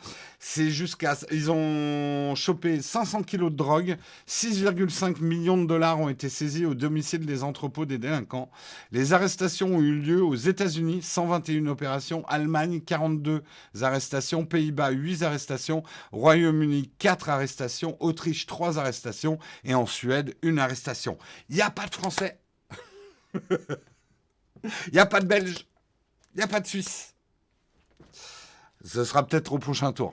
Ils ont chopé 500 kilos de drogue, 6,5 millions de dollars ont été saisis au domicile des entrepôts des délinquants. Les arrestations ont eu lieu aux États-Unis, 121 opérations. Allemagne, 42 arrestations. Pays-Bas, 8 arrestations. Royaume-Uni, 4 arrestations. Autriche, 3 arrestations. Et en Suède, 1 arrestation. Il n'y a pas de Français. Il n'y a pas de Belges. Il n'y a pas de Suisse. Ce sera peut-être au prochain tour.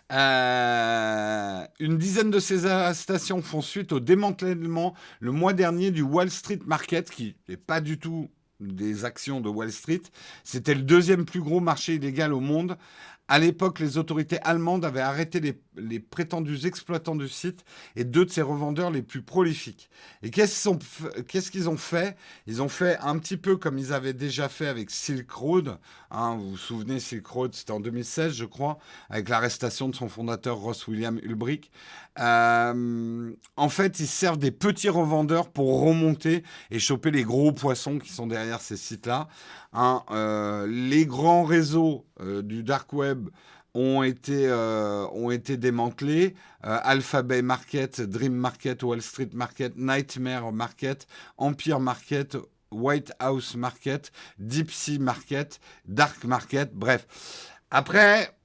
Une dizaine de ces arrestations font suite au démantèlement le mois dernier du Wall Street Market, qui n'est pas du tout des actions de Wall Street. C'était le deuxième plus gros marché illégal au monde. À l'époque, les autorités allemandes avaient arrêté les prétendus exploitants du site et 2 de ses revendeurs les plus prolifiques. Et qu'est-ce qu'ils ont fait? Ils ont fait un petit peu comme ils avaient déjà fait avec Silk Road. Vous vous souvenez, Silk Road, c'était en 2016, je crois, avec l'arrestation de son fondateur Ross William Ulbricht. En fait, ils servent des petits revendeurs pour remonter et choper les gros poissons qui sont derrière ces sites-là. Les grands réseaux du dark web ont été démantelés. Alphabet Market, Dream Market, Wall Street Market, Nightmare Market, Empire Market, White House Market, Deep Sea Market, Dark Market, bref. Après,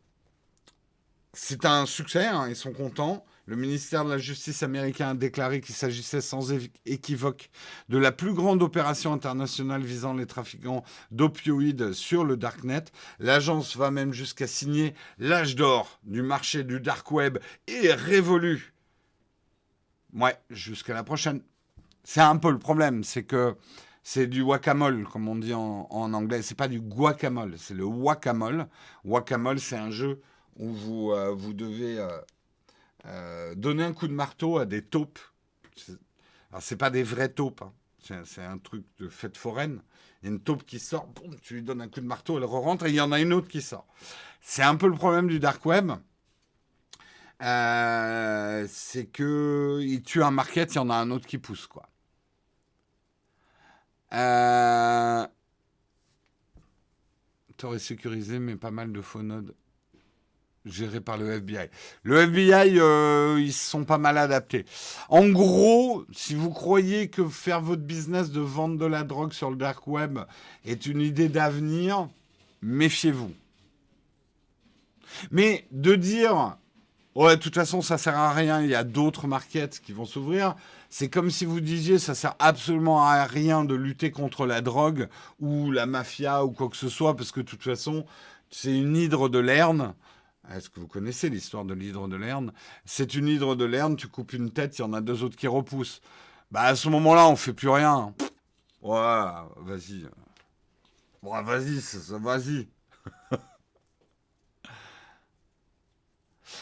c'est un succès, ils sont contents. Le ministère de la Justice américain a déclaré qu'il s'agissait sans équivoque de la plus grande opération internationale visant les trafiquants d'opioïdes sur le Darknet. L'agence va même jusqu'à signer l'âge d'or du marché du Dark Web est révolu. Ouais, jusqu'à la prochaine. C'est un peu le problème, c'est que c'est du guacamole, comme on dit en anglais. C'est pas du guacamole, c'est le guacamole. Guacamole, c'est un jeu où vous devez... donner un coup de marteau à des taupes. Alors, c'est pas des vraies taupes. C'est un truc de fête foraine. Il y a une taupe qui sort, boum, tu lui donnes un coup de marteau, elle re-rentre et il y en a une autre qui sort. C'est un peu le problème du dark web. C'est que il tue un market, il y en a un autre qui pousse, quoi. T'aurais sécurisé, mais pas mal de faux nodes géré par le FBI. Le FBI, ils sont pas mal adaptés. En gros, si vous croyez que faire votre business de vendre de la drogue sur le dark web est une idée d'avenir, méfiez-vous. Mais de dire, ouais, de toute façon, ça sert à rien, il y a d'autres markets qui vont s'ouvrir, c'est comme si vous disiez, ça sert absolument à rien de lutter contre la drogue ou la mafia ou quoi que ce soit, parce que de toute façon, c'est une hydre de Lerne. Est-ce que vous connaissez l'histoire de l'hydre de Lerne? C'est une hydre de Lerne, tu coupes une tête, il y en a 2 autres qui repoussent. Bah à ce moment-là, on fait plus rien. Ouais, vas-y. Ouais, vas-y, vas-y.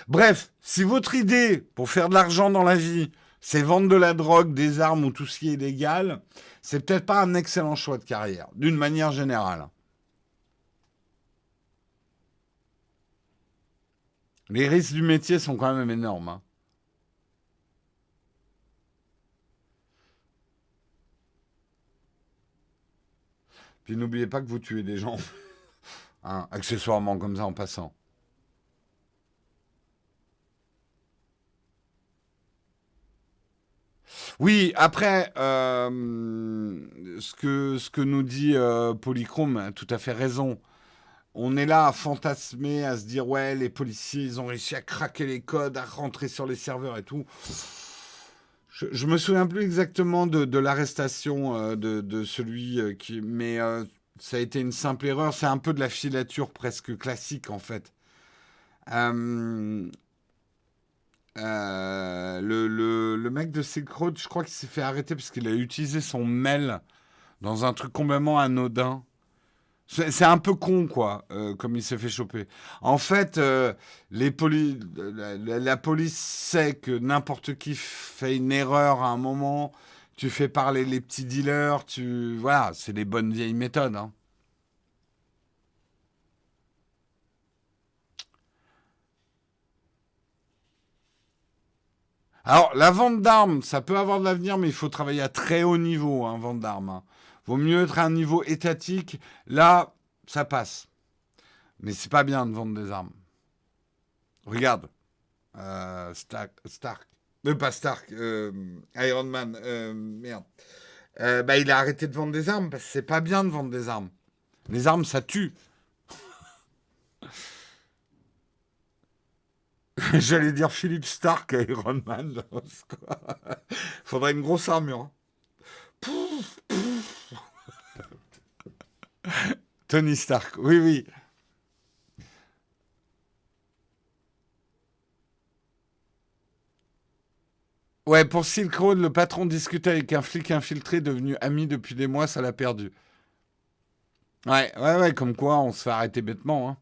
Bref, si votre idée pour faire de l'argent dans la vie, c'est vendre de la drogue, des armes ou tout ce qui est illégal, c'est peut-être pas un excellent choix de carrière, d'une manière générale. Les risques du métier sont quand même énormes. Puis n'oubliez pas que vous tuez des gens, accessoirement comme ça en passant. Oui, après, ce que nous dit Polychrome a tout à fait raison. on est là à fantasmer, à se dire ouais, les policiers, ils ont réussi à craquer les codes, à rentrer sur les serveurs et tout. Je me souviens plus exactement de l'arrestation de celui qui, mais ça a été une simple erreur. C'est un peu de la filature presque classique en fait. Euh, le mec de Silk Road, je crois qu'il s'est fait arrêter parce qu'il a utilisé son mail dans un truc complètement anodin. C'est un peu con, quoi, comme il s'est fait choper. En fait, la police sait que n'importe qui fait une erreur à un moment. Tu fais parler les petits dealers, voilà, c'est les bonnes vieilles méthodes, hein. Alors, la vente d'armes, ça peut avoir de l'avenir, mais il faut travailler à très haut niveau, hein, vente d'armes, hein. Vaut mieux être à un niveau étatique. Là, ça passe. Mais c'est pas bien de vendre des armes. Regarde, Stark. Pas Stark, Iron Man, merde. Bah, il a arrêté de vendre des armes parce que c'est pas bien de vendre des armes. Les armes, ça tue. J'allais dire Philippe Stark, Iron Man. Faudrait une grosse armure, hein. Pouf, pouf. Tony Stark, oui, oui. Ouais, pour Silk Road, le patron discutait avec un flic infiltré devenu ami depuis des mois, ça l'a perdu. Ouais, ouais, ouais, comme quoi on se fait arrêter bêtement, hein.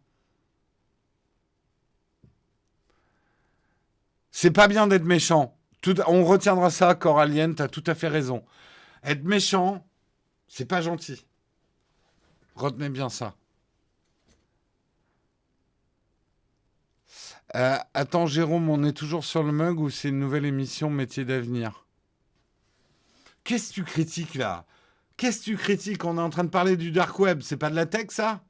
C'est pas bien d'être méchant. On retiendra ça, Coralien, t'as tout à fait raison. Être méchant, c'est pas gentil. Retenez bien ça. Attends, Jérôme, on est toujours sur le mug ou c'est une nouvelle émission Métier d'avenir? Qu'est-ce que tu critiques là? Qu'est-ce que tu critiques? On est en train de parler du dark web. C'est pas de la tech, ça?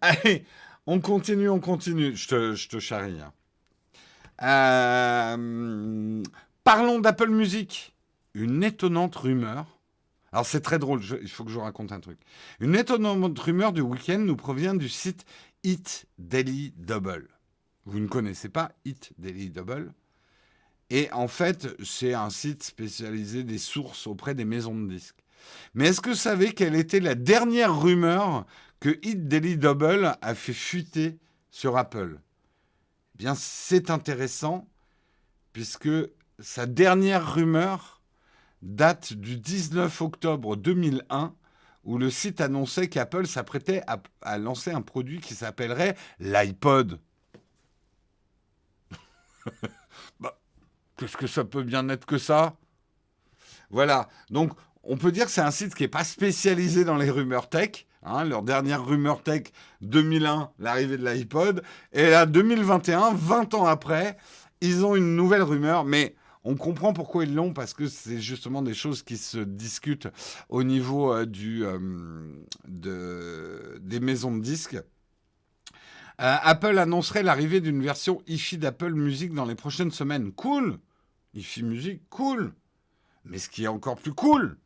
Allez, on continue, on continue. Je te charrie, hein. Parlons d'Apple Music. Une étonnante rumeur. Alors c'est très drôle, il faut que je vous raconte un truc. Une étonnante rumeur du week-end nous provient du site Hit Daily Double. Vous ne connaissez pas Hit Daily Double? Et en fait, c'est un site spécialisé des sources auprès des maisons de disques. Mais est-ce que vous savez quelle était la dernière rumeur que Hit Daily Double a fait fuiter sur Apple? Eh bien, c'est intéressant puisque sa dernière rumeur date du 19 octobre 2001 où le site annonçait qu'Apple s'apprêtait à lancer un produit qui s'appellerait l'iPod. Bah, qu'est-ce que ça peut bien être que ça? Voilà. Donc, on peut dire que c'est un site qui n'est pas spécialisé dans les rumeurs tech. Hein, leur dernière rumeur tech, 2001, l'arrivée de l'iPod. Et là, 2021, 20 ans après, ils ont une nouvelle rumeur. Mais on comprend pourquoi ils l'ont, parce que c'est justement des choses qui se discutent au niveau des maisons de disques. Apple annoncerait l'arrivée d'une version hi-fi d'Apple Music dans les prochaines semaines. Cool! Hi-fi Music, cool! Mais ce qui est encore plus cool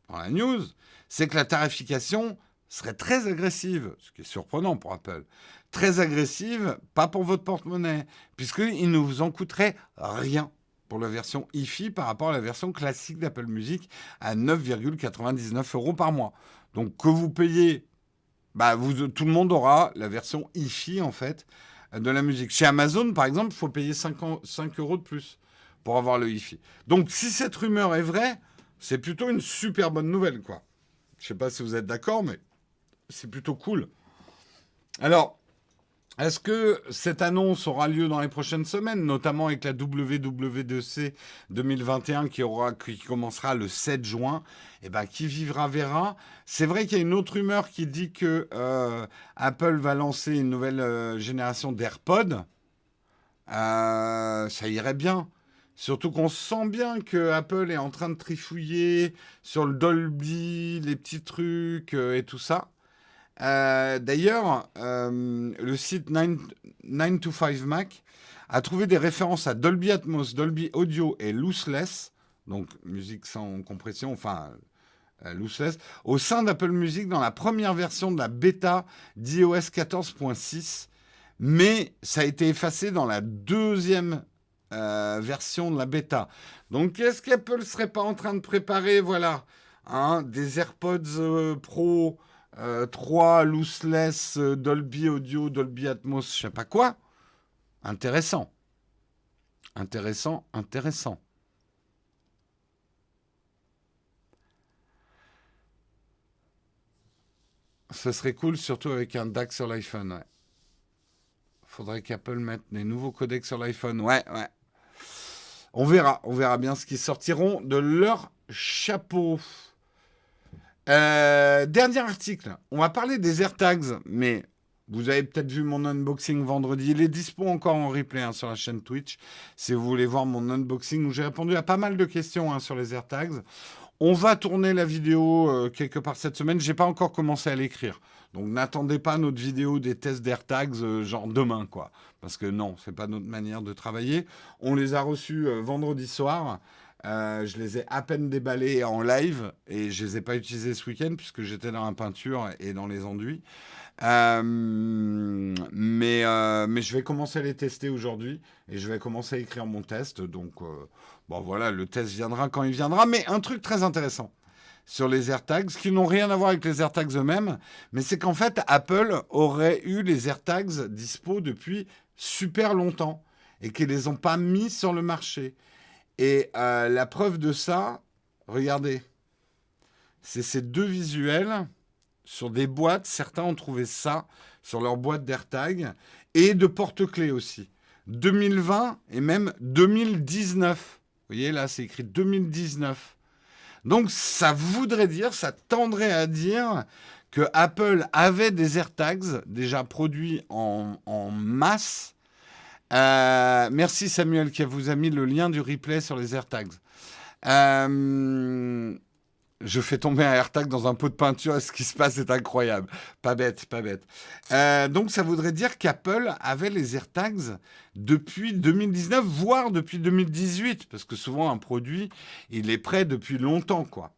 dans la news, c'est que la tarification serait très agressive, ce qui est surprenant pour Apple. Très agressive, pas pour votre porte-monnaie, puisqu'il ne vous en coûterait rien pour la version hi-fi par rapport à la version classique d'Apple Music à 9,99 euros par mois. Donc que vous payez, tout le monde aura la version hi-fi en fait de la musique. Chez Amazon, par exemple, il faut payer 5 euros de plus pour avoir le hi-fi. Donc si cette rumeur est vraie, c'est plutôt une super bonne nouvelle, quoi. Je sais pas si vous êtes d'accord, mais c'est plutôt cool. Alors, est-ce que cette annonce aura lieu dans les prochaines semaines, notamment avec la WW2C 2021 qui commencera le 7 juin? Eh ben, qui vivra verra. C'est vrai qu'il y a une autre rumeur qui dit que Apple va lancer une nouvelle génération d'AirPods. Ça irait bien. Surtout qu'on sent bien que Apple est en train de trifouiller sur le Dolby, les petits trucs et tout ça. D'ailleurs, le site 9 to 5 Mac a trouvé des références à Dolby Atmos, Dolby Audio et Lossless, donc musique sans compression, enfin lossless, au sein d'Apple Music dans la première version de la bêta d'iOS 14.6, mais ça a été effacé dans la deuxième version de la bêta. Donc, est-ce qu'Apple ne serait pas en train de préparer, voilà, des AirPods Pro 3 lossless, Dolby Audio, Dolby Atmos, je sais pas quoi? Intéressant. Intéressant, intéressant. Ce serait cool, surtout avec un DAC sur l'iPhone, ouais. Faudrait qu'Apple mette des nouveaux codecs sur l'iPhone, ouais, ouais. On verra bien ce qu'ils sortiront de leur chapeau. Dernier article, on va parler des AirTags, mais vous avez peut-être vu mon unboxing vendredi. Il est dispo encore en replay sur la chaîne Twitch, si vous voulez voir mon unboxing où j'ai répondu à pas mal de questions sur les AirTags. On va tourner la vidéo quelque part cette semaine. J'ai pas encore commencé à l'écrire. Donc n'attendez pas notre vidéo des tests d'AirTags genre demain, quoi. Parce que non, c'est pas notre manière de travailler. On les a reçus vendredi soir. Je les ai à peine déballés en live et je les ai pas utilisés ce week-end puisque j'étais dans la peinture et dans les enduits. Mais je vais commencer à les tester aujourd'hui et je vais commencer à écrire mon test. Donc, bon voilà, le test viendra quand il viendra. Mais un truc très intéressant sur les AirTags, qui n'ont rien à voir avec les AirTags eux-mêmes, mais c'est qu'en fait, Apple aurait eu les AirTags dispo depuis super longtemps et qu'ils les ont pas mis sur le marché. Et la preuve de ça, regardez, c'est ces deux visuels sur des boîtes. Certains ont trouvé ça sur leur boîte d'AirTag et de porte-clés aussi. 2020 et même 2019. Vous voyez là, c'est écrit 2019. Donc ça voudrait dire, ça tendrait à dire que Apple avait des AirTags déjà produits en masse. Merci Samuel qui vous a mis le lien du replay sur les AirTags. Je fais tomber un AirTag dans un pot de peinture et ce qui se passe est incroyable. Pas bête, pas bête. Donc ça voudrait dire qu'Apple avait les AirTags depuis 2019, voire depuis 2018, parce que souvent un produit, il est prêt depuis longtemps, quoi.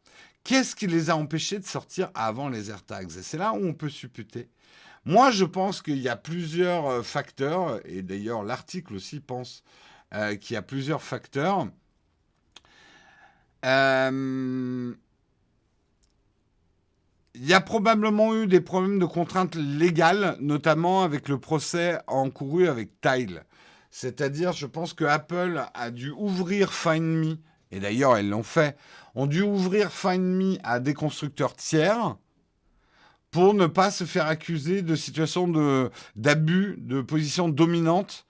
Qu'est-ce qui les a empêchés de sortir avant les AirTags? Et c'est là où on peut supputer. Moi, je pense qu'il y a plusieurs facteurs, et d'ailleurs l'article aussi pense qu'il y a plusieurs facteurs. Il y a probablement eu des problèmes de contraintes légales, notamment avec le procès encouru avec Tile. C'est-à-dire, je pense que Apple a dû ouvrir Find Me, et d'ailleurs, elles l'ont fait, ont dû ouvrir Find Me à des constructeurs tiers pour ne pas se faire accuser de situation d'abus, de position dominante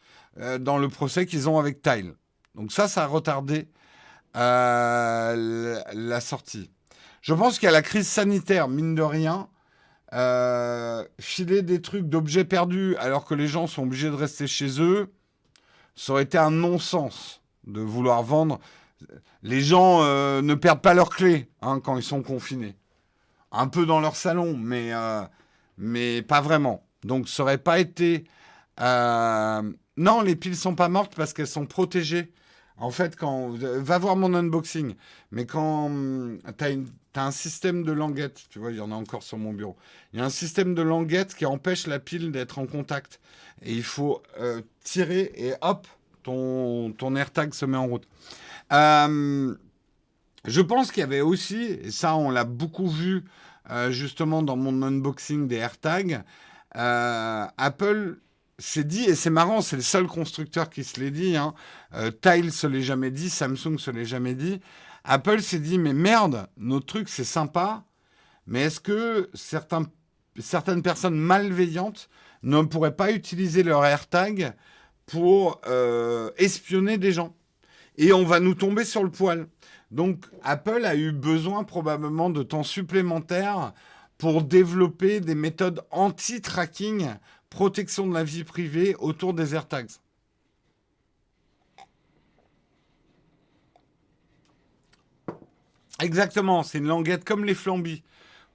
dans le procès qu'ils ont avec Tile. Donc ça a retardé la sortie. Je pense qu'il y a la crise sanitaire, mine de rien. Filer des trucs d'objets perdus alors que les gens sont obligés de rester chez eux, ça aurait été un non-sens de vouloir vendre. Les gens ne perdent pas leurs clés quand ils sont confinés. Un peu dans leur salon, mais pas vraiment. Donc ça aurait pas été... Non, les piles sont pas mortes parce qu'elles sont protégées. En fait, va voir mon unboxing, mais quand t'as un système de languette, tu vois, il y en a encore sur mon bureau. Il y a un système de languette qui empêche la pile d'être en contact. Et il faut tirer et hop, ton AirTag se met en route. Je pense qu'il y avait aussi, et ça on l'a beaucoup vu justement dans mon unboxing des AirTags, Apple s'est dit, et c'est marrant, c'est le seul constructeur qui se l'est dit, Tile se l'est jamais dit, Samsung se l'est jamais dit, Apple s'est dit, mais merde, notre truc c'est sympa, mais est-ce que certaines personnes malveillantes ne pourraient pas utiliser leur AirTag pour espionner des gens? Et on va nous tomber sur le poil. Donc Apple a eu besoin probablement de temps supplémentaire pour développer des méthodes anti-tracking, protection de la vie privée autour des AirTags. Exactement, c'est une languette comme les flambis.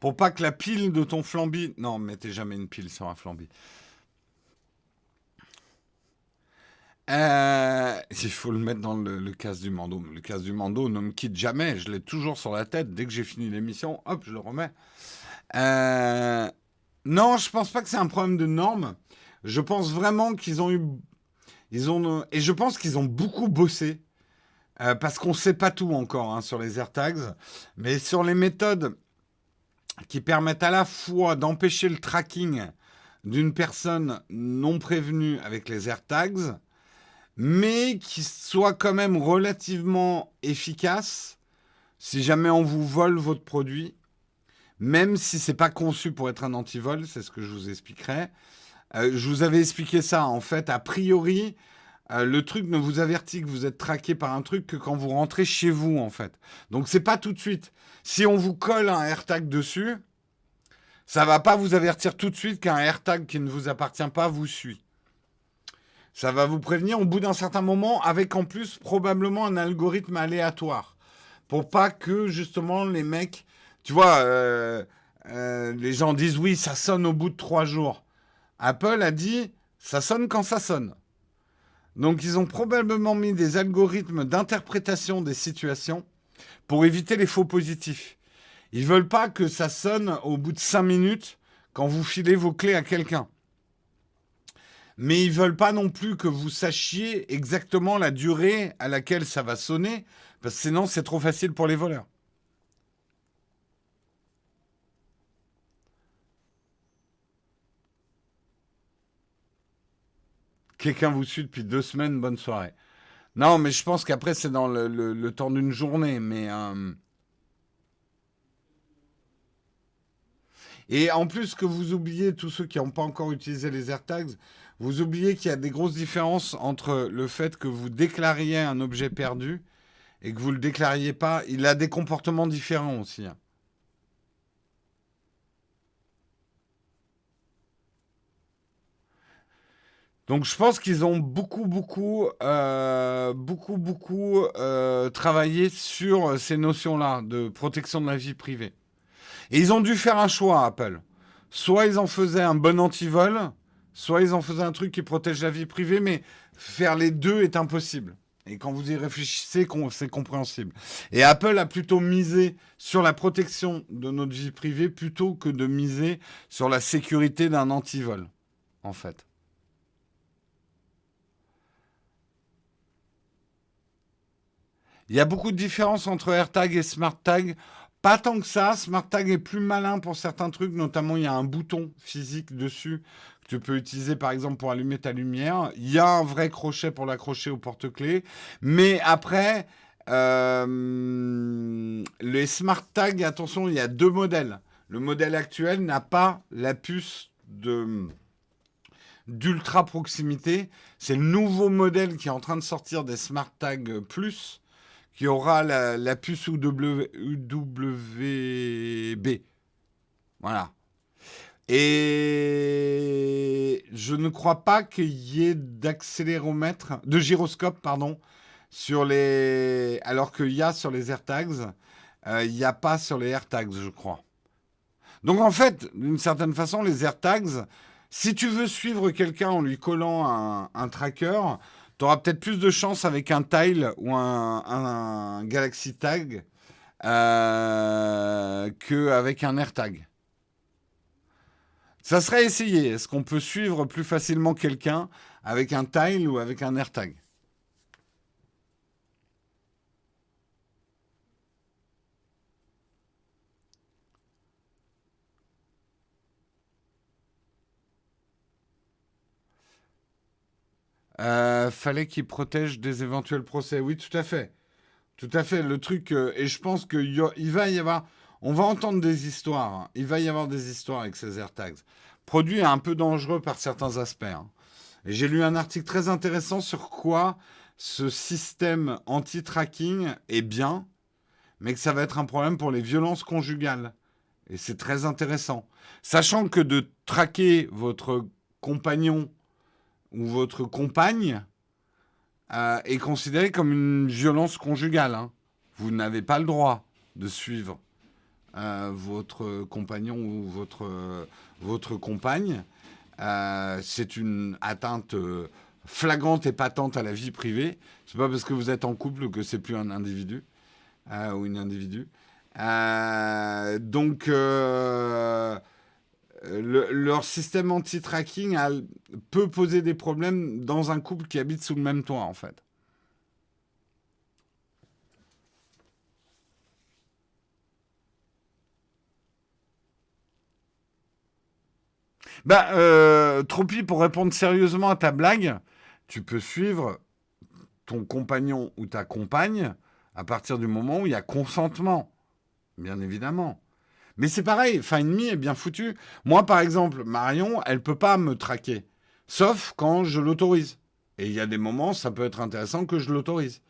Pour pas que la pile de ton flambi... Non, mettez jamais une pile sur un flambi. Il faut le mettre dans le casque du Mando. Le casque du Mando ne me quitte jamais. Je l'ai toujours sur la tête. Dès que j'ai fini l'émission, hop, je le remets. Euh, non, je pense pas que c'est un problème de normes. Je pense vraiment qu'ils ont eu, et je pense qu'ils ont beaucoup bossé parce qu'on sait pas tout encore hein, sur les AirTags, mais sur les méthodes qui permettent à la fois d'empêcher le tracking d'une personne non prévenue avec les AirTags, mais qui soient quand même relativement efficaces si jamais on vous vole votre produit, même si c'est pas conçu pour être un antivol, c'est ce que je vous expliquerai. Je vous avais expliqué ça, en fait, a priori, le truc ne vous avertit que vous êtes traqué par un truc que quand vous rentrez chez vous, en fait. Donc c'est pas tout de suite. Si on vous colle un AirTag dessus, ça va pas vous avertir tout de suite qu'un AirTag qui ne vous appartient pas vous suit. Ça va vous prévenir au bout d'un certain moment, avec en plus probablement un algorithme aléatoire. Pour pas que justement les mecs, tu vois, les gens disent oui, ça sonne au bout de 3 jours. Apple a dit ça sonne quand ça sonne. Donc ils ont probablement mis des algorithmes d'interprétation des situations pour éviter les faux positifs. Ils veulent pas que ça sonne au bout de 5 minutes quand vous filez vos clés à quelqu'un. Mais ils veulent pas non plus que vous sachiez exactement la durée à laquelle ça va sonner, parce que sinon c'est trop facile pour les voleurs. Quelqu'un vous suit depuis 2 semaines, bonne soirée. Non, mais je pense qu'après c'est dans le temps d'une journée, mais et en plus que vous oubliez, tous ceux qui n'ont pas encore utilisé les AirTags, vous oubliez qu'il y a des grosses différences entre le fait que vous déclariez un objet perdu et que vous ne le déclariez pas. Il a des comportements différents aussi, hein. Donc je pense qu'ils ont beaucoup travaillé sur ces notions-là de protection de la vie privée. Et ils ont dû faire un choix, Apple. Soit ils en faisaient un bon antivol, soit ils en faisaient un truc qui protège la vie privée, mais faire les deux est impossible. Et quand vous y réfléchissez, c'est compréhensible. Et Apple a plutôt misé sur la protection de notre vie privée plutôt que de miser sur la sécurité d'un antivol, en fait. Il y a beaucoup de différences entre AirTag et SmartTag. Pas tant que ça. SmartTag est plus malin pour certains trucs. Notamment, il y a un bouton physique dessus que tu peux utiliser, par exemple, pour allumer ta lumière. Il y a un vrai crochet pour l'accrocher au porte-clés. Mais après, les SmartTag, attention, il y a deux modèles. Le modèle actuel n'a pas la puce d'ultra proximité. C'est le nouveau modèle qui est en train de sortir des SmartTag Plus qui aura la puce UWB. Voilà. Et je ne crois pas qu'il y ait d'accéléromètre, de gyroscope, pardon, sur les. Alors qu'il y a sur les AirTags, il n'y a pas sur les AirTags, je crois. Donc en fait, d'une certaine façon, les AirTags, si tu veux suivre quelqu'un en lui collant un tracker, tu auras peut-être plus de chance avec un Tile ou un Galaxy Tag qu'avec un AirTag. Ça serait essayé. Est-ce qu'on peut suivre plus facilement quelqu'un avec un Tile ou avec un AirTag? Fallait qu'il protège des éventuels procès. Oui, tout à fait. Tout à fait. Le truc, et je pense qu'il va y avoir, on va entendre des histoires, hein. Il va y avoir des histoires avec ces AirTags. Produit un peu dangereux par certains aspects, hein. Et j'ai lu un article très intéressant sur quoi ce système anti-tracking est bien, mais que ça va être un problème pour les violences conjugales. Et c'est très intéressant. Sachant que de traquer votre compagnon ou votre compagne est considéré comme une violence conjugale, hein. Vous n'avez pas le droit de suivre votre compagnon ou votre compagne. C'est une atteinte flagrante et patente à la vie privée. C'est pas parce que vous êtes en couple que c'est plus un individu ou une individu. Donc, leur système anti-tracking peut poser des problèmes dans un couple qui habite sous le même toit, en fait. Tropi, pour répondre sérieusement à ta blague, tu peux suivre ton compagnon ou ta compagne à partir du moment où il y a consentement, bien évidemment. Mais c'est pareil, Find Me est bien foutu. Moi, par exemple, Marion, elle peut pas me traquer, sauf quand je l'autorise. Et il y a des moments, ça peut être intéressant que je l'autorise.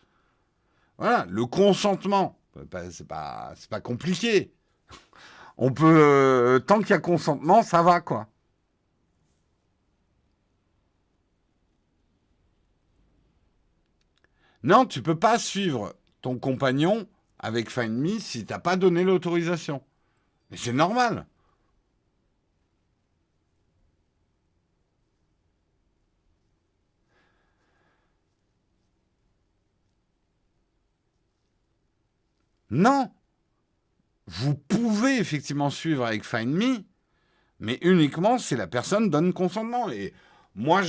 Voilà, le consentement, c'est pas compliqué. On peut, tant qu'il y a consentement, ça va, quoi. Non, tu peux pas suivre ton compagnon avec Find Me si t'as pas donné l'autorisation. Et c'est normal. Non, vous pouvez effectivement suivre avec Find Me, mais uniquement si la personne donne consentement. Et moi,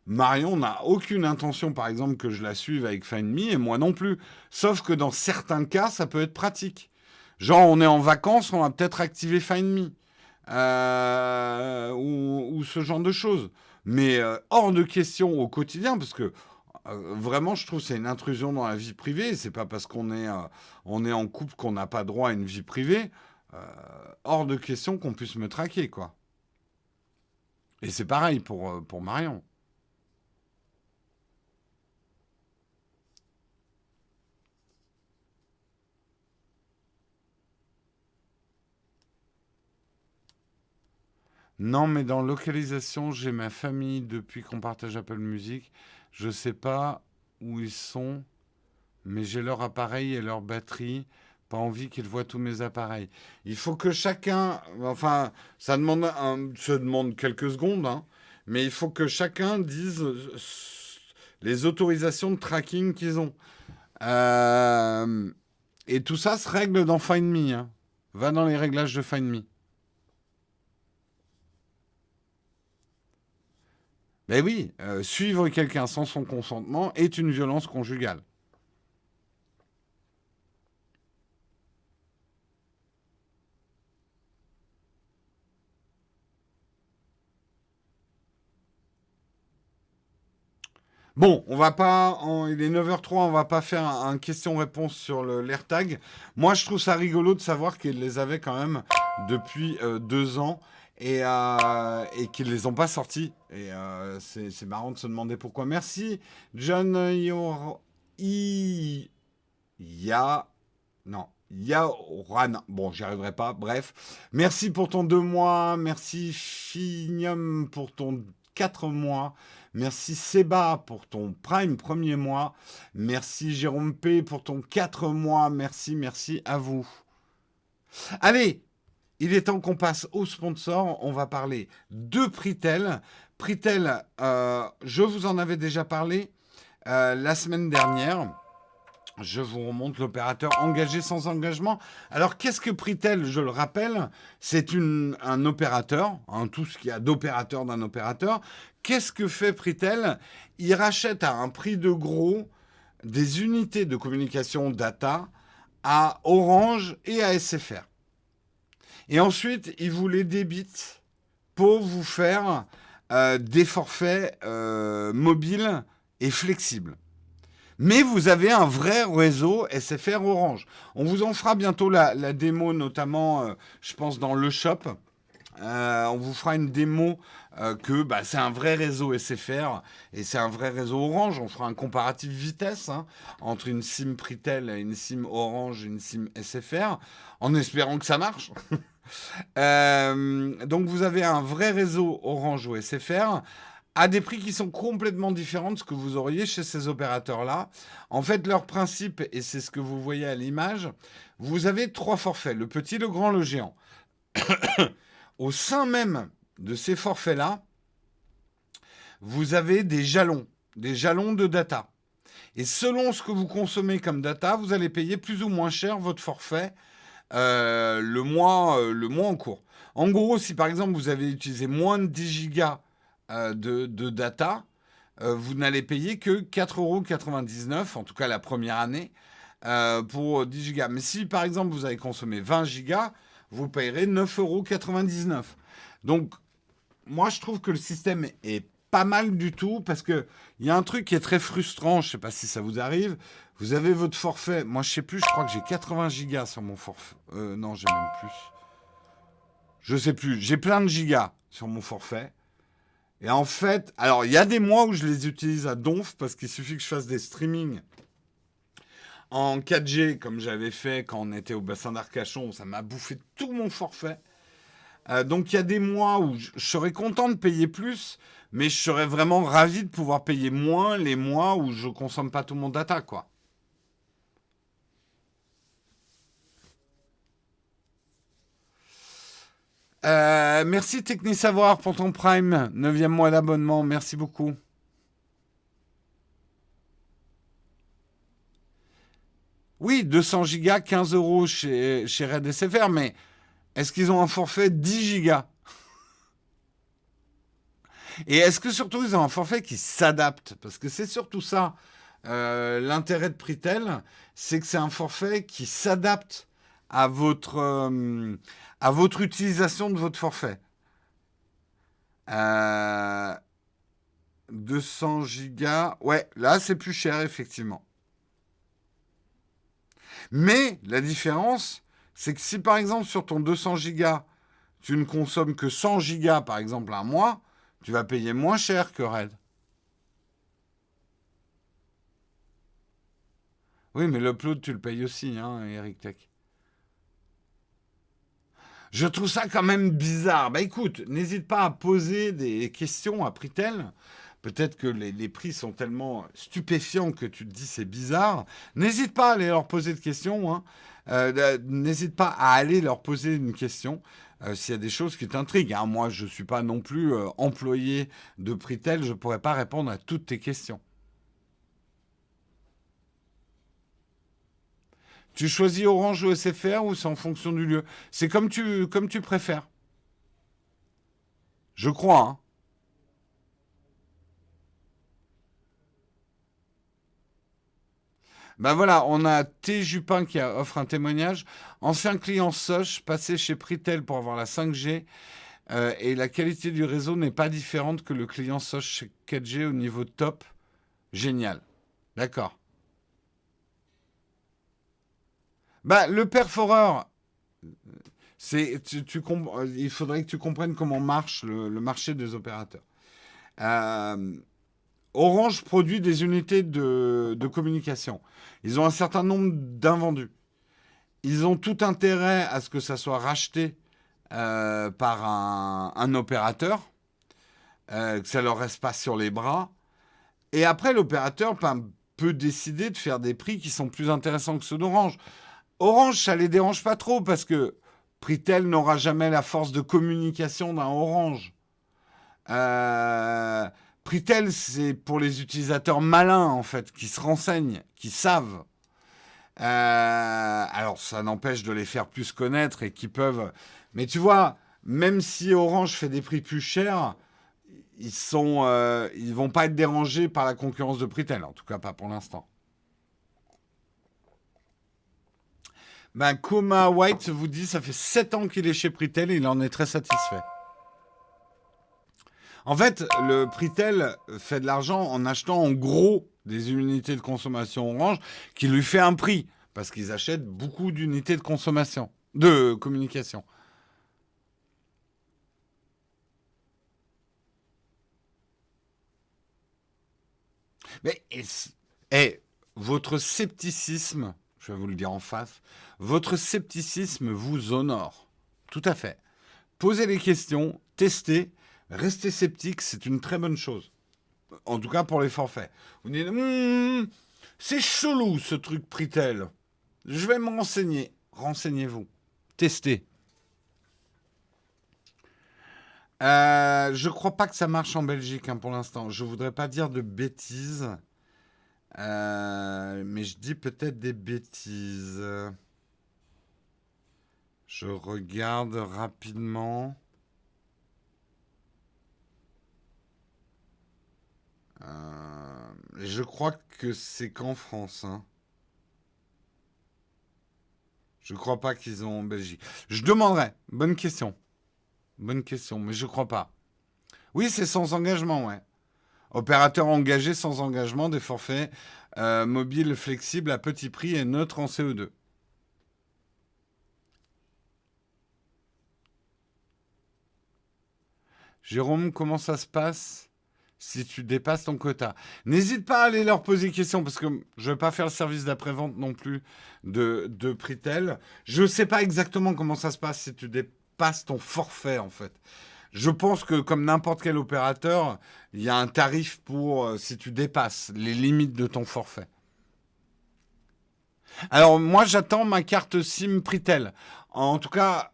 Marion n'a aucune intention, par exemple, que je la suive avec Find Me, et moi non plus. Sauf que dans certains cas, ça peut être pratique. Genre, on est en vacances, on va peut-être activer Find Me. Ou ce genre de choses. Mais hors de question au quotidien, parce que vraiment, je trouve que c'est une intrusion dans la vie privée. C'est pas parce on est en couple qu'on n'a pas droit à une vie privée. Euh, hors de question qu'on puisse me traquer, quoi. Et c'est pareil pour Marion. Non, mais dans localisation, j'ai ma famille depuis qu'on partage Apple Music. Je sais pas où ils sont, mais j'ai leur appareil et leur batterie. Pas envie qu'ils voient tous mes appareils. Il faut que chacun, enfin, ça demande quelques secondes, hein, mais il faut que chacun dise les autorisations de tracking qu'ils ont. Euh, et tout ça se règle dans Find Me, hein. Va dans les réglages de Find Me. Ben oui, suivre quelqu'un sans son consentement est une violence conjugale. Bon, on va pas, il est 9h03, on va pas faire un question-réponse sur l'AirTag. Moi, je trouve ça rigolo de savoir qu'ils les avaient quand même depuis 2 ans et qu'ils les ont pas sortis. Et c'est marrant de se demander pourquoi. Merci, John Ya, non, Yaoran. Bon, j'y arriverai pas. Bref, merci pour ton 2 mois. Merci Finium pour ton 4 mois. Merci Seba pour ton Prime premier mois. Merci Jérôme P pour ton 4 mois. Merci, merci à vous. Allez, il est temps qu'on passe au sponsor. On va parler de Pritel. Pritel, je vous en avais déjà parlé la semaine dernière. Je vous remonte l'opérateur engagé sans engagement. Alors, qu'est-ce que Pritel? Je le rappelle, c'est un opérateur, hein, tout ce qu'il y a d'opérateur d'un opérateur. Qu'est-ce que fait Pritel? Il rachète à un prix de gros des unités de communication data à Orange et à SFR. Et ensuite, il vous les débite pour vous faire des forfaits mobiles et flexibles. Mais vous avez un vrai réseau SFR Orange. On vous en fera bientôt la démo, notamment, je pense, dans le shop. On vous fera une démo que c'est un vrai réseau SFR et c'est un vrai réseau Orange. On fera un comparatif vitesse, hein, entre une SIM Pritel et une SIM Orange et une SIM SFR, en espérant que ça marche. Donc vous avez un vrai réseau Orange ou SFR à des prix qui sont complètement différents de ce que vous auriez chez ces opérateurs-là. En fait, leur principe, et c'est ce que vous voyez à l'image, vous avez 3 forfaits, le petit, le grand, le géant. Au sein même de ces forfaits-là, vous avez des jalons de data. Et selon ce que vous consommez comme data, vous allez payer plus ou moins cher votre forfait le mois en cours. En gros, si par exemple vous avez utilisé moins de 10 gigas de data, vous n'allez payer que 4,99 €, en tout cas la première année, pour 10 gigas. Mais si par exemple vous avez consommé 20 gigas, vous payerez 9,99 €. Donc, moi je trouve que le système est pas mal du tout parce que il y a un truc qui est très frustrant, je sais pas si ça vous arrive. Vous avez votre forfait, moi je sais plus, je crois que j'ai 80 gigas sur mon forfait. Non, j'ai même plus. Je sais plus, j'ai plein de gigas sur mon forfait. Et en fait, alors il y a des mois où je les utilise à donf parce qu'il suffit que je fasse des streamings en 4G comme j'avais fait quand on était au bassin d'Arcachon, ça m'a bouffé tout mon forfait. Donc il y a des mois où je serais content de payer plus, mais je serais vraiment ravi de pouvoir payer moins les mois où je consomme pas tout mon data, quoi. Merci Technisavoir pour ton Prime, 9e mois d'abonnement, merci beaucoup. Oui, 200 gigas, 15 € chez Red SFR, mais est-ce qu'ils ont un forfait 10 gigas? Et est-ce que surtout ils ont un forfait qui s'adapte? Parce que c'est surtout ça, l'intérêt de Pritel, c'est que c'est un forfait qui s'adapte à votre utilisation de votre forfait. 200 gigas, ouais, là c'est plus cher effectivement. Mais la différence, c'est que si par exemple sur ton 200 gigas, tu ne consommes que 100 gigas par exemple un mois, tu vas payer moins cher que Red. Oui, mais l'upload, tu le payes aussi, hein, Eric Tech. Je trouve ça quand même bizarre. Bah écoute, n'hésite pas à poser des questions à Pritel. Peut-être que les prix sont tellement stupéfiants que tu te dis c'est bizarre. N'hésite pas à aller leur poser de questions, hein. N'hésite pas à aller leur poser une question s'il y a des choses qui t'intriguent, hein. Moi, je ne suis pas non plus employé de Pritel. Je ne pourrais pas répondre à toutes tes questions. Tu choisis Orange ou SFR ou c'est en fonction du lieu? C'est comme tu préfères. Je crois, hein. Ben voilà, on a T. Jupin qui offre un témoignage. Ancien client Soch, passé chez Pritel pour avoir la 5G et la qualité du réseau n'est pas différente que le client Soch chez 4G au niveau top. Génial. D'accord. Ben, le perforeur, il faudrait que tu comprennes comment marche le marché des opérateurs. Euh, Orange produit des unités de communication. Ils ont un certain nombre d'invendus. Ils ont tout intérêt à ce que ça soit racheté par un opérateur, que ça leur reste pas sur les bras. Et après, l'opérateur peut décider de faire des prix qui sont plus intéressants que ceux d'Orange. Orange, ça les dérange pas trop parce que Pritel n'aura jamais la force de communication d'un Orange. Euh, Pritel, c'est pour les utilisateurs malins, en fait, qui se renseignent, qui savent. Alors, ça n'empêche de les faire plus connaître et qui peuvent. Mais tu vois, même si Orange fait des prix plus chers, ils vont pas être dérangés par la concurrence de Pritel, en tout cas pas pour l'instant. Ben, Coma White vous dit, ça fait 7 ans qu'il est chez Pritel et il en est très satisfait. En fait, le Pritel fait de l'argent en achetant en gros des unités de consommation Orange qui lui fait un prix parce qu'ils achètent beaucoup d'unités de consommation, de communication. Mais votre scepticisme, je vais vous le dire en face, votre scepticisme vous honore. Tout à fait. Posez les questions, testez, restez sceptique, c'est une très bonne chose. En tout cas pour les forfaits. Vous dites, c'est chelou ce truc Pritel. Je vais me renseigner. Renseignez-vous. Testez. Je crois pas que ça marche en Belgique hein, pour l'instant. Je voudrais pas dire de bêtises, mais je dis peut-être des bêtises. Je regarde rapidement. Je crois que c'est qu'en France, hein. Je crois pas qu'ils ont en Belgique. Je demanderai. Bonne question. Bonne question, mais je crois pas. Oui, c'est sans engagement, ouais. Opérateur engagé sans engagement, des forfaits mobiles flexibles à petit prix et neutres en CO2. Jérôme, comment ça se passe si tu dépasses ton quota? N'hésite pas à aller leur poser des questions parce que je ne vais pas faire le service d'après-vente non plus de Pritel. Je ne sais pas exactement comment ça se passe si tu dépasses ton forfait en fait. Je pense que comme n'importe quel opérateur, il y a un tarif pour si tu dépasses les limites de ton forfait. Alors moi j'attends ma carte SIM Pritel. En tout cas,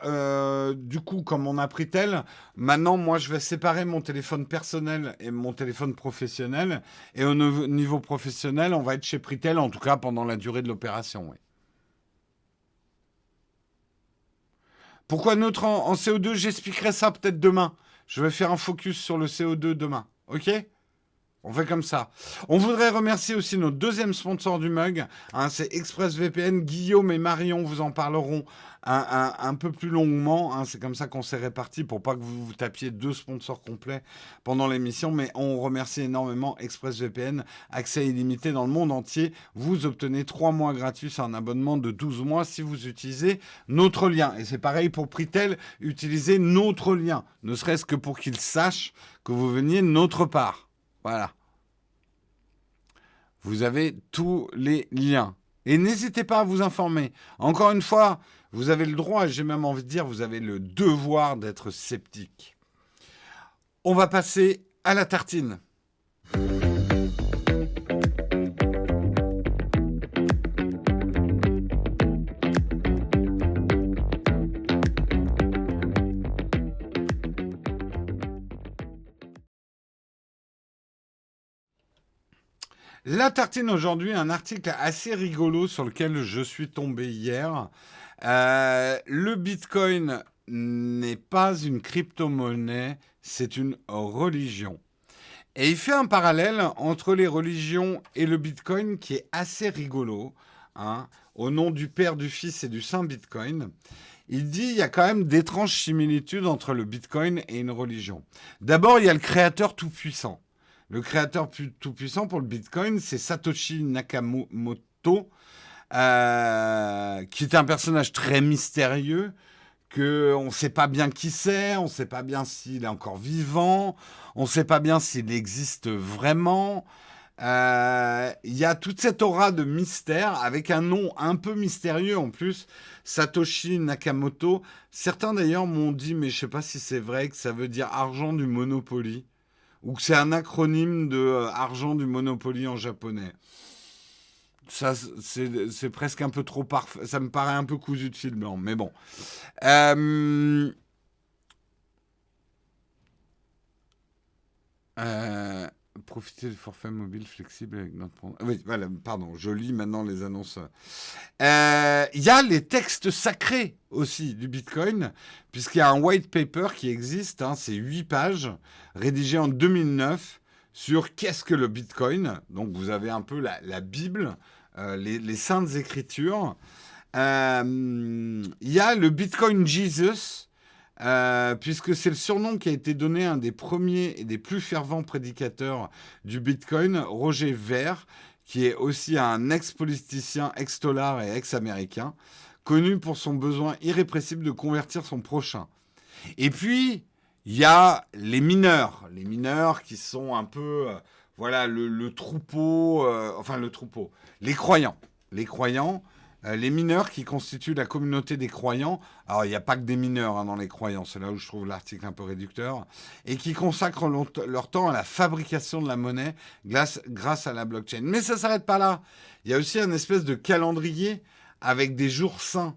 du coup, comme on a Pritel, maintenant moi je vais séparer mon téléphone personnel et mon téléphone professionnel. Et au niveau professionnel, on va être chez Pritel, en tout cas pendant la durée de l'opération. Oui. Pourquoi neutre en CO2? J'expliquerai ça peut-être demain. Je vais faire un focus sur le CO2 demain. Ok? On fait comme ça. On voudrait remercier aussi notre deuxième sponsor du mug, hein, c'est ExpressVPN. Guillaume et Marion vous en parleront un peu plus longuement. Hein, c'est comme ça qu'on s'est répartis pour pas que vous vous tapiez deux sponsors complets pendant l'émission. Mais on remercie énormément ExpressVPN. Accès illimité dans le monde entier. Vous obtenez 3 mois gratuits sur un abonnement de 12 mois si vous utilisez notre lien. Et c'est pareil pour Pritel, utilisez notre lien. Ne serait-ce que pour qu'ils sachent que vous veniez de notre part. Voilà. Vous avez tous les liens. Et n'hésitez pas à vous informer. Encore une fois, vous avez le droit, et j'ai même envie de dire, vous avez le devoir d'être sceptique. On va passer à la tartine. La tartine aujourd'hui, un article assez rigolo sur lequel je suis tombé hier. Le Bitcoin n'est pas une crypto-monnaie, c'est une religion. Et il fait un parallèle entre les religions et le Bitcoin qui est assez rigolo. Hein, au nom du Père, du Fils et du Saint Bitcoin. Il dit il y a quand même d'étranges similitudes entre le Bitcoin et une religion. D'abord, il y a le créateur tout-puissant. Le créateur tout-puissant pour le Bitcoin, c'est Satoshi Nakamoto, qui est un personnage très mystérieux, qu'on ne sait pas bien qui c'est, on ne sait pas bien s'il est encore vivant, on ne sait pas bien s'il existe vraiment. Il y a toute cette aura de mystère avec un nom un peu mystérieux en plus, Satoshi Nakamoto. Certains d'ailleurs m'ont dit, mais je ne sais pas si c'est vrai, que ça veut dire argent du Monopoly ou que c'est un acronyme de argent du Monopoly en japonais. Ça, c'est presque un peu trop parfait. Ça me paraît un peu cousu de fil blanc, mais bon. Euh, euh, Profiter du forfait mobile flexible avec notre... Oui, voilà, pardon, je lis maintenant les annonces. Il y a les textes sacrés aussi du Bitcoin, puisqu'il y a un white paper qui existe, hein, c'est 8 pages, rédigé en 2009, sur qu'est-ce que le Bitcoin. Donc vous avez un peu la Bible, les saintes écritures. Il y a le Bitcoin Jesus, puisque c'est le surnom qui a été donné à un des premiers et des plus fervents prédicateurs du Bitcoin, Roger Ver, qui est aussi un ex-politicien, ex-dollar et ex-américain, connu pour son besoin irrépressible de convertir son prochain. Et puis, il y a les mineurs qui sont un peu, voilà, le troupeau, enfin le troupeau, les croyants, les mineurs qui constituent la communauté des croyants. Alors, il n'y a pas que des mineurs hein, dans les croyants, c'est là où je trouve l'article un peu réducteur, et qui consacrent leur temps à la fabrication de la monnaie grâce à la blockchain. Mais ça ne s'arrête pas là. Il y a aussi un espèce de calendrier avec des jours saints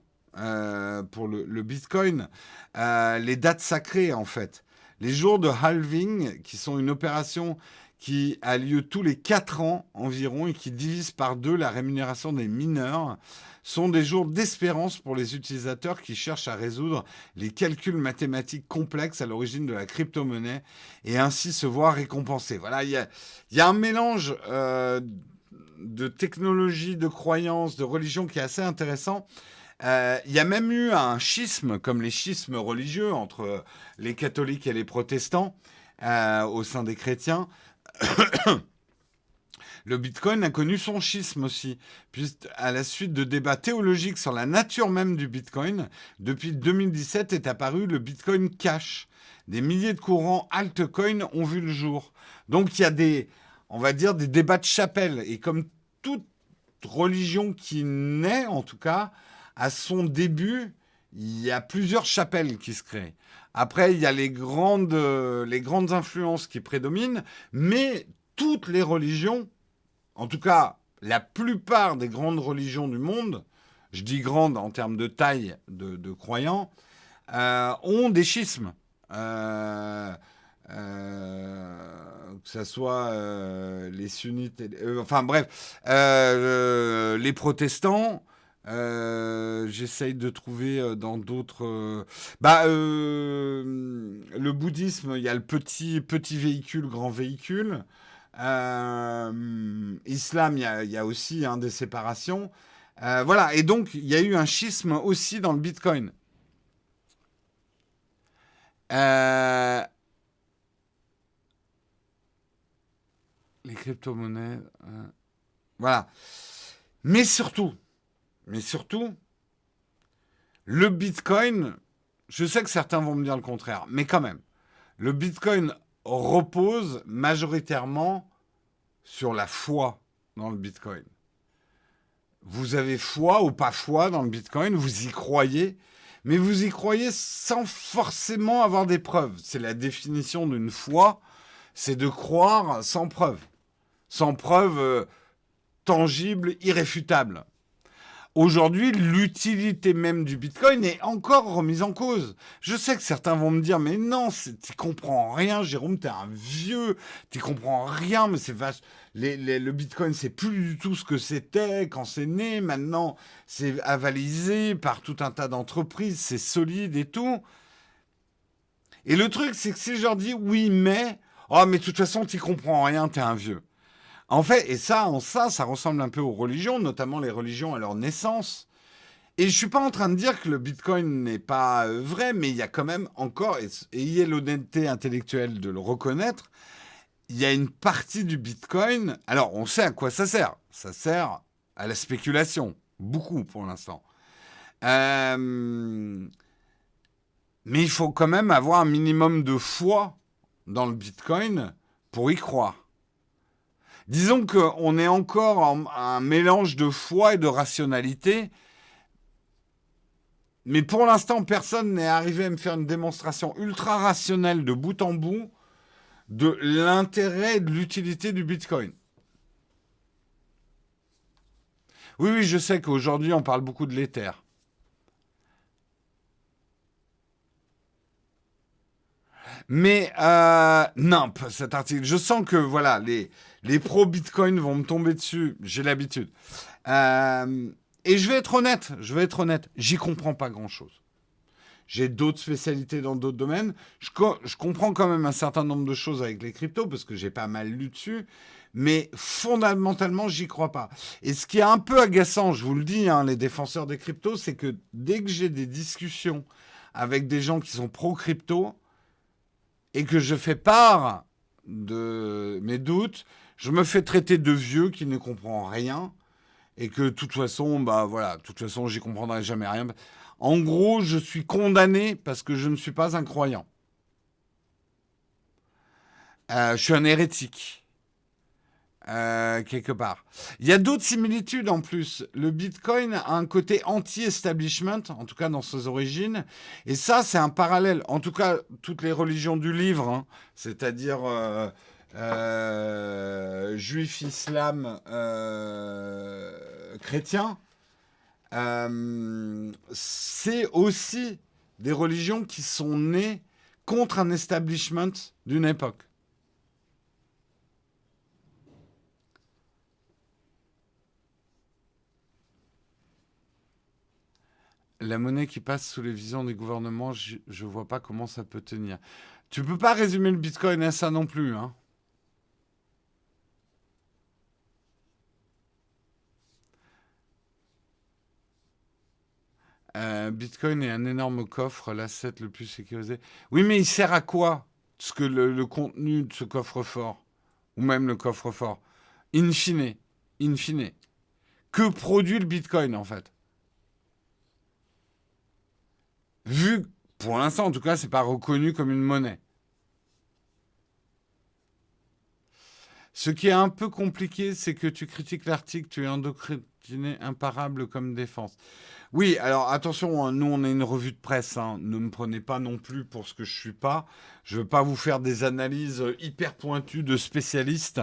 pour le Bitcoin, les dates sacrées en fait. les jours de halving, qui sont une opération qui a lieu tous les 4 ans environ et qui divise par 2 la rémunération des mineurs, sont des jours d'espérance pour les utilisateurs qui cherchent à résoudre les calculs mathématiques complexes à l'origine de la crypto-monnaie et ainsi se voir récompensés. Voilà, il y a un mélange de technologie, de croyances, de religion qui est assez intéressant. Il y a même eu un schisme, comme les schismes religieux, entre les catholiques et les protestants au sein des chrétiens. Le Bitcoin a connu son schisme aussi, puisqu'à la suite de débats théologiques sur la nature même du Bitcoin, depuis 2017 est apparu le Bitcoin Cash. Des milliers de courants altcoins ont vu le jour. Donc il y a on va dire, des débats de chapelle. Et comme toute religion qui naît, en tout cas, à son début, il y a plusieurs chapelles qui se créent. Après, il y a les grandes influences qui prédominent, mais toutes les religions, en tout cas la plupart des grandes religions du monde, je dis grandes en termes de taille de croyants, ont des schismes. Que ce soit les sunnites, enfin bref, les protestants. J'essaye de trouver dans d'autres. Le bouddhisme, il y a le petit véhicule, grand véhicule. Islam, il y a aussi des séparations. Voilà, et donc il y a eu un schisme aussi dans le Bitcoin. Les crypto-monnaies. Voilà. Mais surtout, le Bitcoin, je sais que certains vont me dire le contraire, mais quand même, le Bitcoin repose majoritairement sur la foi dans le Bitcoin. Vous avez foi ou pas foi dans le Bitcoin, vous y croyez, mais vous y croyez sans forcément avoir des preuves. C'est la définition d'une foi, c'est de croire sans preuve. Sans preuve tangible, irréfutable. Aujourd'hui, l'utilité même du Bitcoin est encore remise en cause. Je sais que certains vont me dire, mais non, tu comprends rien, Jérôme, t'es un vieux, tu comprends rien, mais c'est vache. Le Bitcoin, c'est plus du tout ce que c'était quand c'est né. Maintenant, c'est avalisé par tout un tas d'entreprises, c'est solide et tout. Et le truc, c'est que si je leur dis, oui, mais de toute façon, tu comprends rien, t'es un vieux. En fait, et ça ressemble un peu aux religions, notamment les religions à leur naissance. Et je suis pas en train de dire que le Bitcoin n'est pas vrai, mais il y a quand même encore, et ayez l'honnêteté intellectuelle de le reconnaître, il y a une partie du Bitcoin. Alors, on sait à quoi ça sert. Ça sert à la spéculation, beaucoup pour l'instant. Mais il faut quand même avoir un minimum de foi dans le Bitcoin pour y croire. Disons qu'on est encore en un mélange de foi et de rationalité. Mais pour l'instant, personne n'est arrivé à me faire une démonstration ultra rationnelle de bout en bout de l'intérêt et de l'utilité du Bitcoin. Oui, je sais qu'aujourd'hui, on parle beaucoup de l'Ether. Mais, non, cet article, je sens que, voilà, les pro-Bitcoin vont me tomber dessus. J'ai l'habitude. Et je vais être honnête, j'y comprends pas grand-chose. J'ai d'autres spécialités dans d'autres domaines. Je comprends quand même un certain nombre de choses avec les cryptos parce que j'ai pas mal lu dessus. Mais fondamentalement, j'y crois pas. Et ce qui est un peu agaçant, je vous le dis, les défenseurs des cryptos, c'est que dès que j'ai des discussions avec des gens qui sont pro-crypto et que je fais part de mes doutes, je me fais traiter de vieux qui ne comprend rien et que de toute façon, j'y comprendrai jamais rien. En gros, je suis condamné parce que je ne suis pas un croyant. Je suis un hérétique, quelque part. Il y a d'autres similitudes en plus. Le Bitcoin a un côté anti-establishment, en tout cas dans ses origines. Et ça, c'est un parallèle. En tout cas, toutes les religions du livre, c'est-à-dire juif, islam, chrétien, c'est aussi des religions qui sont nées contre un establishment d'une époque. La monnaie qui passe sous les visions des gouvernements, je ne vois pas comment ça peut tenir. Tu peux pas résumer le Bitcoin à ça non plus, hein. Bitcoin est un énorme coffre, l'asset le plus sécurisé. Oui, mais il sert à quoi ce que le contenu de ce coffre-fort, ou même le coffre-fort, in fine, in fine, que produit le Bitcoin en fait? Vu, pour l'instant en tout cas, c'est pas reconnu comme une monnaie. Ce qui est un peu compliqué, c'est que tu critiques l'article, tu es endocriné imparable comme défense. Oui, alors attention, hein, nous on est une revue de presse, hein, ne me prenez pas non plus pour ce que je suis pas. Je veux pas vous faire des analyses hyper pointues de spécialistes,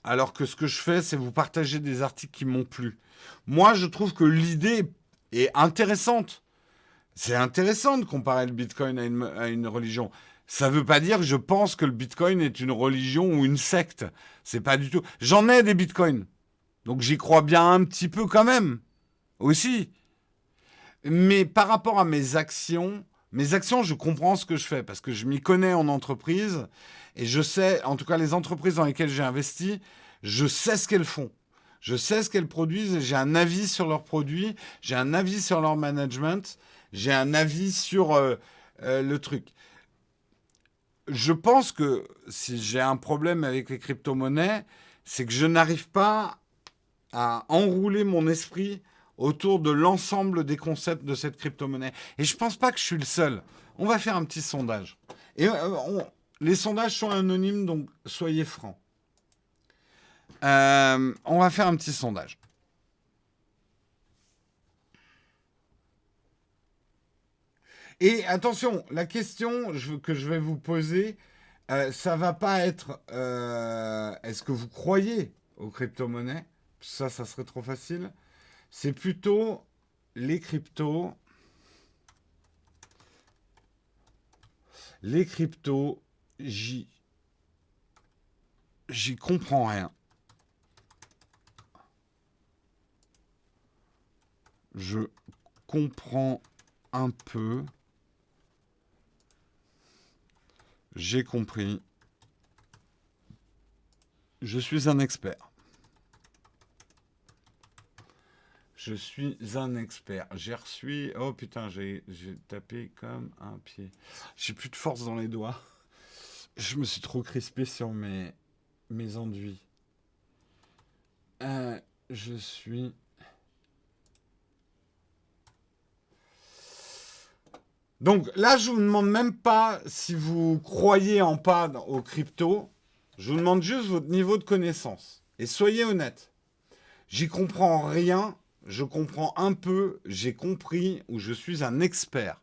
alors que ce que je fais, c'est vous partager des articles qui m'ont plu. Moi, je trouve que l'idée est intéressante. C'est intéressant de comparer le Bitcoin à une religion. Ça ne veut pas dire que je pense que le Bitcoin est une religion ou une secte. C'est pas du tout. J'en ai des Bitcoins, donc j'y crois bien un petit peu quand même aussi. Mais par rapport à mes actions, je comprends ce que je fais parce que je m'y connais en entreprise et je sais, en tout cas les entreprises dans lesquelles j'ai investi, je sais ce qu'elles font. Je sais ce qu'elles produisent et j'ai un avis sur leurs produits, j'ai un avis sur leur management, j'ai un avis sur le truc. Je pense que si j'ai un problème avec les crypto-monnaies, c'est que je n'arrive pas à enrouler mon esprit autour de l'ensemble des concepts de cette crypto-monnaie. Et je pense pas que je suis le seul. On va faire un petit sondage. Et les sondages sont anonymes, donc soyez francs. On va faire un petit sondage. Et attention, la question que je vais vous poser, ça va pas être est-ce que vous croyez aux crypto-monnaies? Ça serait trop facile. C'est plutôt les cryptos. Les cryptos, j'y comprends rien. Je comprends un peu. J'ai compris. Je suis un expert. Je suis un expert. J'ai reçu. Oh putain, j'ai tapé comme un pied. J'ai plus de force dans les doigts. Je me suis trop crispé sur mes enduits. Je suis. Donc là, je vous demande même pas si vous croyez en pas aux cryptos. Je vous demande juste votre niveau de connaissance. Et soyez honnête. J'y comprends rien. Je comprends un peu. J'ai compris ou je suis un expert.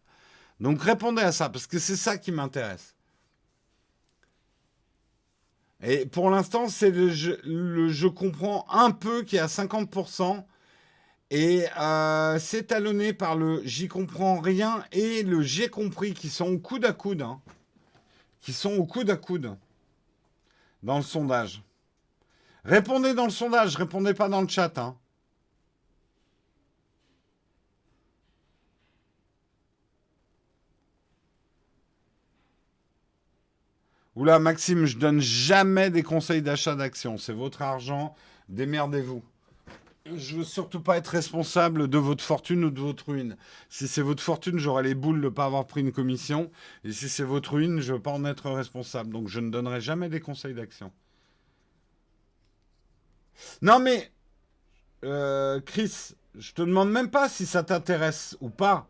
Donc répondez à ça parce que c'est ça qui m'intéresse. Et pour l'instant, c'est je comprends un peu qui est à 50%. Et c'est talonné par le j'y comprends rien et le j'ai compris qui sont au coude à coude. Hein, qui sont au coude à coude dans le sondage. Répondez dans le sondage, répondez pas dans le chat. Hein. Oula, Maxime, je donne jamais des conseils d'achat d'actions. C'est votre argent, démerdez-vous. Je veux surtout pas être responsable de votre fortune ou de votre ruine. Si c'est votre fortune, j'aurai les boules de ne pas avoir pris une commission. Et si c'est votre ruine, je ne veux pas en être responsable. Donc je ne donnerai jamais des conseils d'action. Non mais, Chris, je te demande même pas si ça t'intéresse ou pas.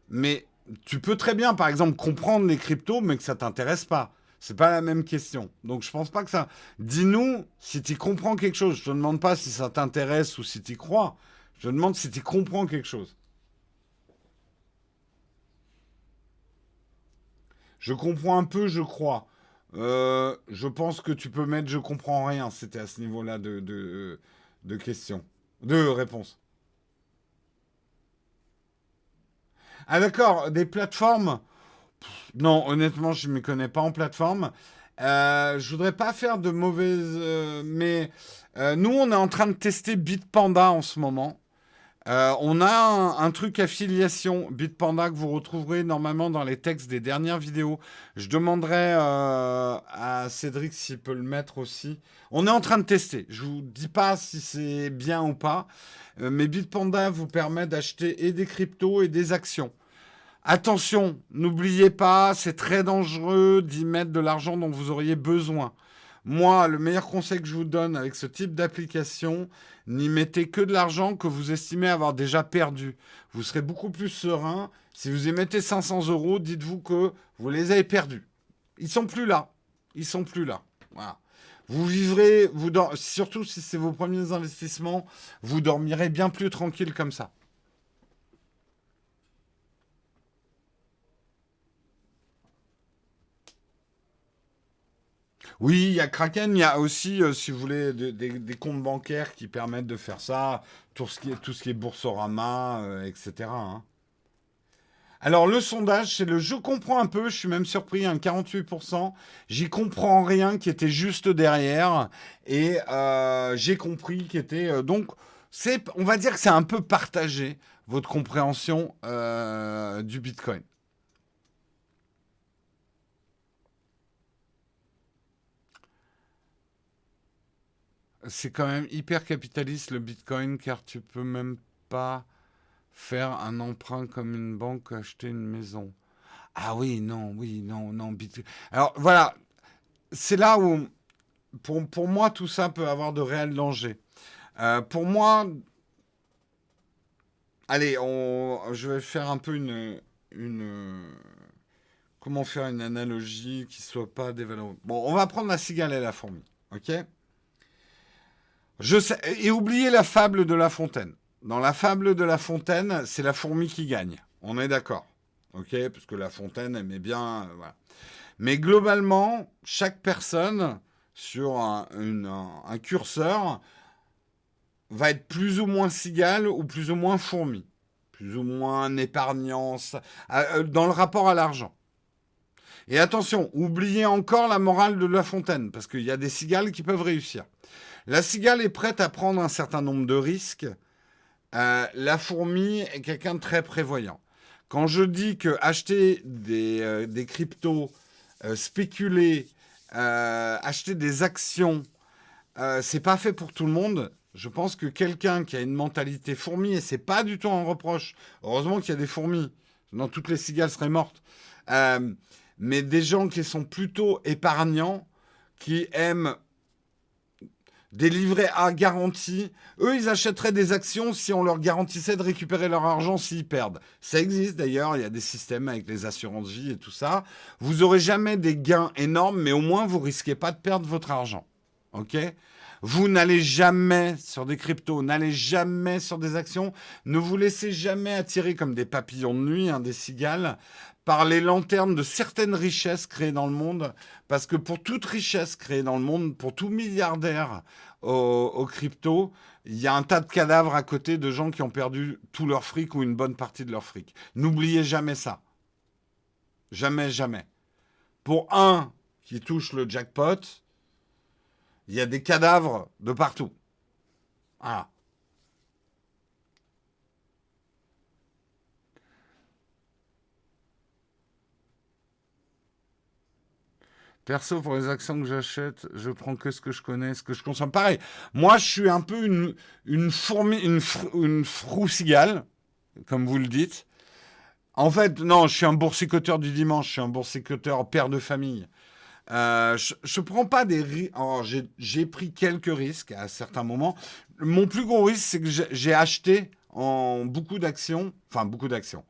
Mais tu peux très bien, par exemple, comprendre les cryptos, mais que ça t'intéresse pas. C'est pas la même question. Donc je pense pas que ça. Dis-nous si tu comprends quelque chose. Je te demande pas si ça t'intéresse ou si tu crois. Je te demande si tu comprends quelque chose. Je comprends un peu, je crois. Je pense que tu peux mettre je comprends rien. C'était à ce niveau-là de questions. De réponses. Ah d'accord, des plateformes. Non, honnêtement, je ne m'y connais pas en plateforme. Je voudrais pas faire de mauvaises... mais nous, on est en train de tester Bitpanda en ce moment. On a un truc affiliation Bitpanda que vous retrouverez normalement dans les textes des dernières vidéos. Je demanderai à Cédric s'il peut le mettre aussi. On est en train de tester. Je vous dis pas si c'est bien ou pas, mais Bitpanda vous permet d'acheter et des cryptos et des actions. Attention, n'oubliez pas, c'est très dangereux d'y mettre de l'argent dont vous auriez besoin. Moi, le meilleur conseil que je vous donne avec ce type d'application, n'y mettez que de l'argent que vous estimez avoir déjà perdu. Vous serez beaucoup plus serein. Si vous y mettez 500 euros, dites-vous que vous les avez perdus. Ils sont plus là. Ils sont plus là. Voilà. Vous vivrez, surtout si c'est vos premiers investissements, vous dormirez bien plus tranquille comme ça. Oui, il y a Kraken, il y a aussi, si vous voulez, des comptes bancaires qui permettent de faire ça, tout ce qui est Boursorama, etc. Hein. Alors, le sondage, c'est le je comprends un peu, je suis même surpris, un 48%. J'y comprends rien qui était juste derrière. Et j'ai compris qui était. Donc, on va dire que c'est un peu partagé, votre compréhension du Bitcoin. C'est quand même hyper capitaliste le Bitcoin car tu peux même pas faire un emprunt comme une banque, acheter une maison. Ah oui, non, non. Alors voilà, c'est là où, pour moi, tout ça peut avoir de réels dangers. Pour moi, allez, je vais faire un peu comment faire une analogie qui soit pas dévalorisée. Bon, on va prendre la cigale et la fourmi, ok? Je sais, et oubliez la fable de La Fontaine. Dans la fable de La Fontaine, c'est la fourmi qui gagne. On est d'accord. Ok? Parce que La Fontaine aimait bien. Voilà. Mais globalement, chaque personne sur un curseur va être plus ou moins cigale ou plus ou moins fourmi. Plus ou moins épargnant. Dans le rapport à l'argent. Et attention, oubliez encore la morale de La Fontaine, parce qu'il y a des cigales qui peuvent réussir. La cigale est prête à prendre un certain nombre de risques. La fourmi est quelqu'un de très prévoyant. Quand je dis que acheter des cryptos, spéculer, acheter des actions, c'est pas fait pour tout le monde. Je pense que quelqu'un qui a une mentalité fourmi, et c'est pas du tout un reproche, heureusement qu'il y a des fourmis, sinon toutes les cigales seraient mortes, euh, mais des gens qui sont plutôt épargnants, qui aiment des livrets A garantis. Eux, ils achèteraient des actions si on leur garantissait de récupérer leur argent s'ils perdent. Ça existe d'ailleurs, il y a des systèmes avec les assurances vie et tout ça. Vous n'aurez jamais des gains énormes, mais au moins vous risquez pas de perdre votre argent. Ok? Vous n'allez jamais sur des cryptos, n'allez jamais sur des actions, ne vous laissez jamais attirer comme des papillons de nuit, hein, des cigales, par les lanternes de certaines richesses créées dans le monde. Parce que pour toute richesse créée dans le monde, pour tout milliardaire au crypto, il y a un tas de cadavres à côté de gens qui ont perdu tout leur fric ou une bonne partie de leur fric. N'oubliez jamais ça. Jamais, jamais. Pour un qui touche le jackpot, il y a des cadavres de partout. Voilà. Perso, pour les actions que j'achète, je prends que ce que je connais, ce que je consomme. Pareil, moi, je suis un peu une fourmi, une froucigale, comme vous le dites. En fait, non, je suis un boursicoteur du dimanche, je suis un boursicoteur père de famille. Je prends pas des risques. Alors, j'ai pris quelques risques à certains moments. Mon plus gros risque, c'est que j'ai acheté en beaucoup d'actions, enfin beaucoup d'actions.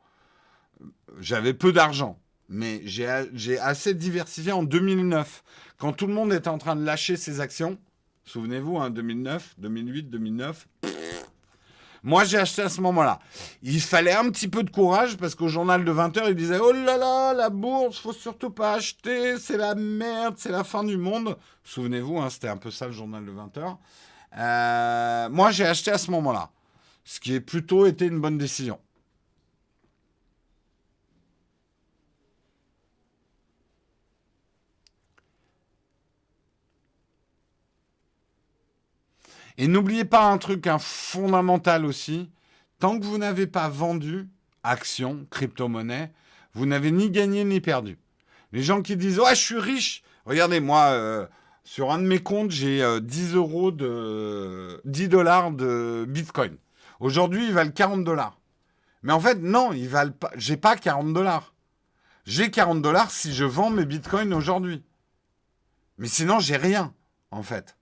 J'avais peu d'argent, mais j'ai assez diversifié en 2009. Quand tout le monde était en train de lâcher ses actions, souvenez-vous, hein, 2009, 2008, 2009, moi, j'ai acheté à ce moment-là. Il fallait un petit peu de courage parce qu'au journal de 20 heures, il disait oh là là, la bourse, faut surtout pas acheter, c'est la merde, c'est la fin du monde. Souvenez-vous, hein, c'était un peu ça le journal de 20 heures. Moi, j'ai acheté à ce moment-là, ce qui est plutôt été une bonne décision. Et n'oubliez pas un truc fondamental aussi. Tant que vous n'avez pas vendu actions, crypto-monnaie, vous n'avez ni gagné ni perdu. Les gens qui disent « Ouais, je suis riche !» Regardez, moi, sur un de mes comptes, j'ai 10 dollars de Bitcoin. Aujourd'hui, ils valent 40 dollars. Mais en fait, non, ils valent pas. J'ai pas 40 dollars. J'ai 40 dollars si je vends mes bitcoins aujourd'hui. Mais sinon, j'ai rien, en fait.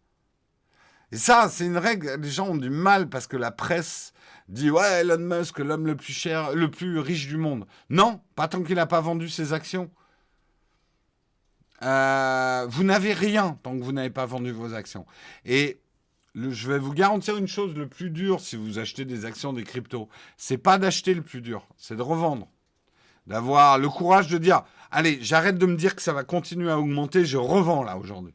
Et ça, c'est une règle. Les gens ont du mal parce que la presse dit ouais, Elon Musk, l'homme le plus cher, le plus riche du monde. Non, pas tant qu'il n'a pas vendu ses actions. Vous n'avez rien tant que vous n'avez pas vendu vos actions. Et je vais vous garantir une chose, le plus dur si vous achetez des actions, des cryptos, c'est pas d'acheter le plus dur, c'est de revendre. D'avoir le courage de dire, allez, j'arrête de me dire que ça va continuer à augmenter, je revends là aujourd'hui.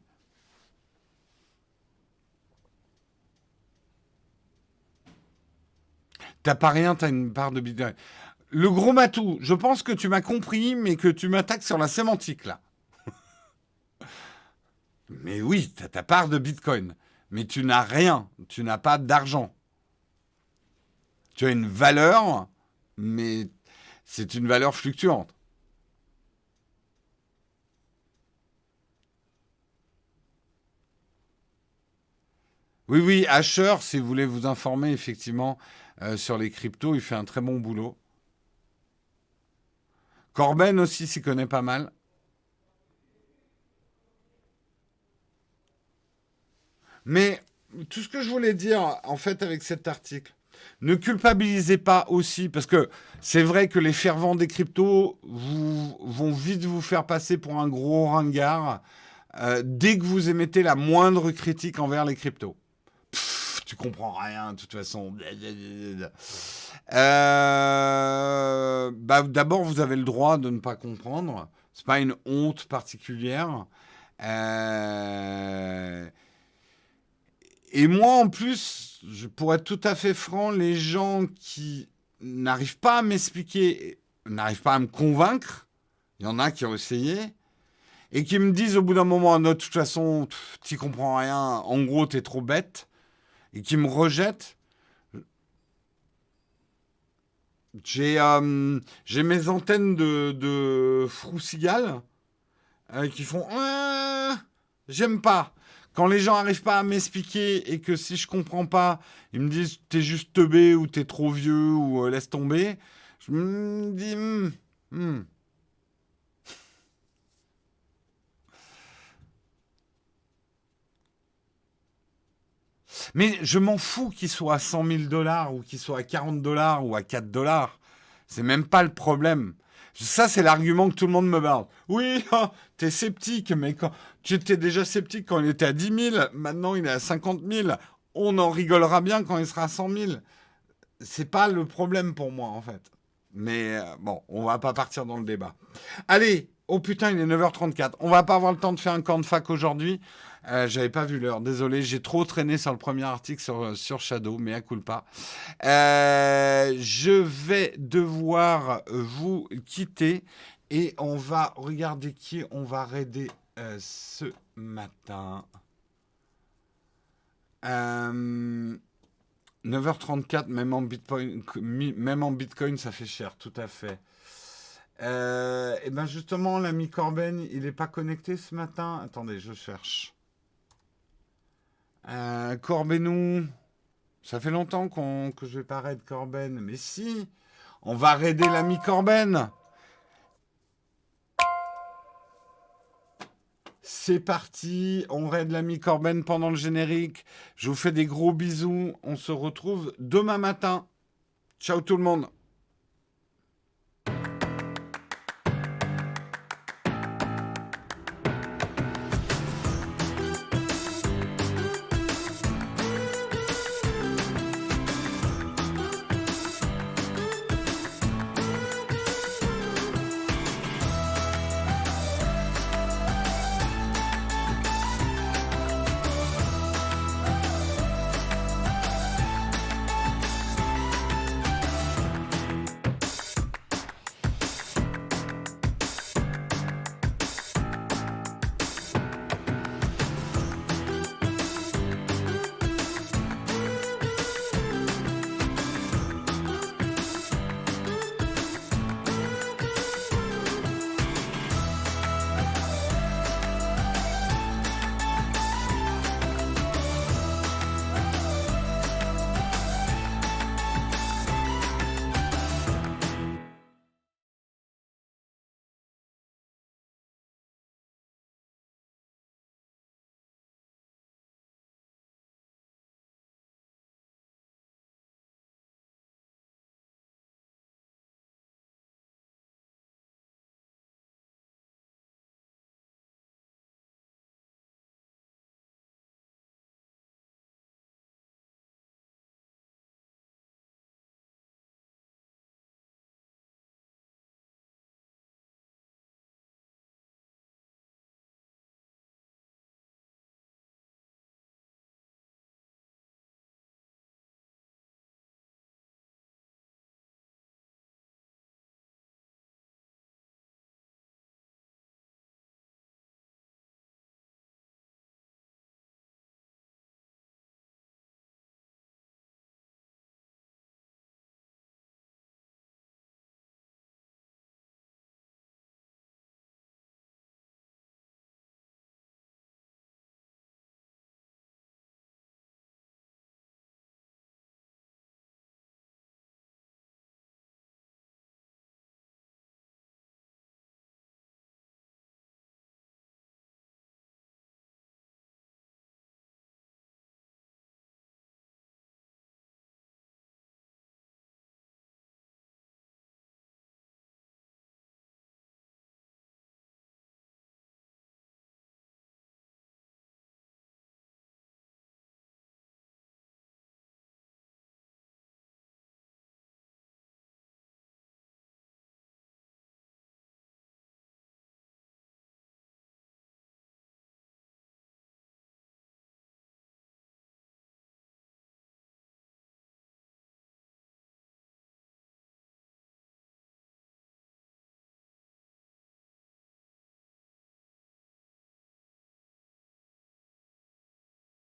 T'as pas rien, t'as une part de Bitcoin. Le gros matou, je pense que tu m'as compris, mais que tu m'attaques sur la sémantique là. Mais oui, t'as ta part de Bitcoin. Mais tu n'as rien, tu n'as pas d'argent. Tu as une valeur, mais c'est une valeur fluctuante. Oui, oui, Asher, si vous voulez vous informer effectivement sur les cryptos, il fait un très bon boulot. Corben aussi s'y connaît pas mal. Mais tout ce que je voulais dire, en fait, avec cet article, ne culpabilisez pas aussi, parce que c'est vrai que les fervents des cryptos vont vite vous faire passer pour un gros ringard dès que vous émettez la moindre critique envers les cryptos. Tu comprends rien, de toute façon. D'abord, vous avez le droit de ne pas comprendre. C'est pas une honte particulière. Euh, Et moi, en plus, pour être tout à fait franc, les gens qui n'arrivent pas à m'expliquer, n'arrivent pas à me convaincre, il y en a qui ont essayé, et qui me disent au bout d'un moment, non, de toute façon, t'y comprends rien, en gros, t'es trop bête, et qui me rejettent, j'ai mes antennes de froussigal qui font j'aime pas. Quand les gens n'arrivent pas à m'expliquer et que si je comprends pas, ils me disent t'es juste teubé ou t'es trop vieux ou laisse tomber, je me dis hmm. Mais je m'en fous qu'il soit à 100 000 dollars ou qu'il soit à 40 dollars ou à 4 dollars. C'est même pas le problème. Ça, c'est l'argument que tout le monde me barre. Oui, t'es sceptique, mais quand tu étais déjà sceptique quand il était à 10 000, maintenant il est à 50 000. On en rigolera bien quand il sera à 100 000. C'est pas le problème pour moi, en fait. Mais bon, on va pas partir dans le débat. Allez, oh putain, il est 9h34. On va pas avoir le temps de faire un camp de fac aujourd'hui. J'avais pas vu l'heure. Désolé, j'ai trop traîné sur le premier article sur Shadow, mais à culpa. Je vais devoir vous quitter et on va regarder qui on va raider ce matin. 9h34, même en Bitcoin, ça fait cher, tout à fait. Et ben justement, l'ami Corben, il n'est pas connecté ce matin. Attendez, je cherche. Corbenou, ça fait longtemps que je vais pas raid Corben. Mais si, on va raider l'ami Corben. C'est parti, on raid l'ami Corben pendant le générique. Je vous fais des gros bisous. On se retrouve demain matin. Ciao tout le monde.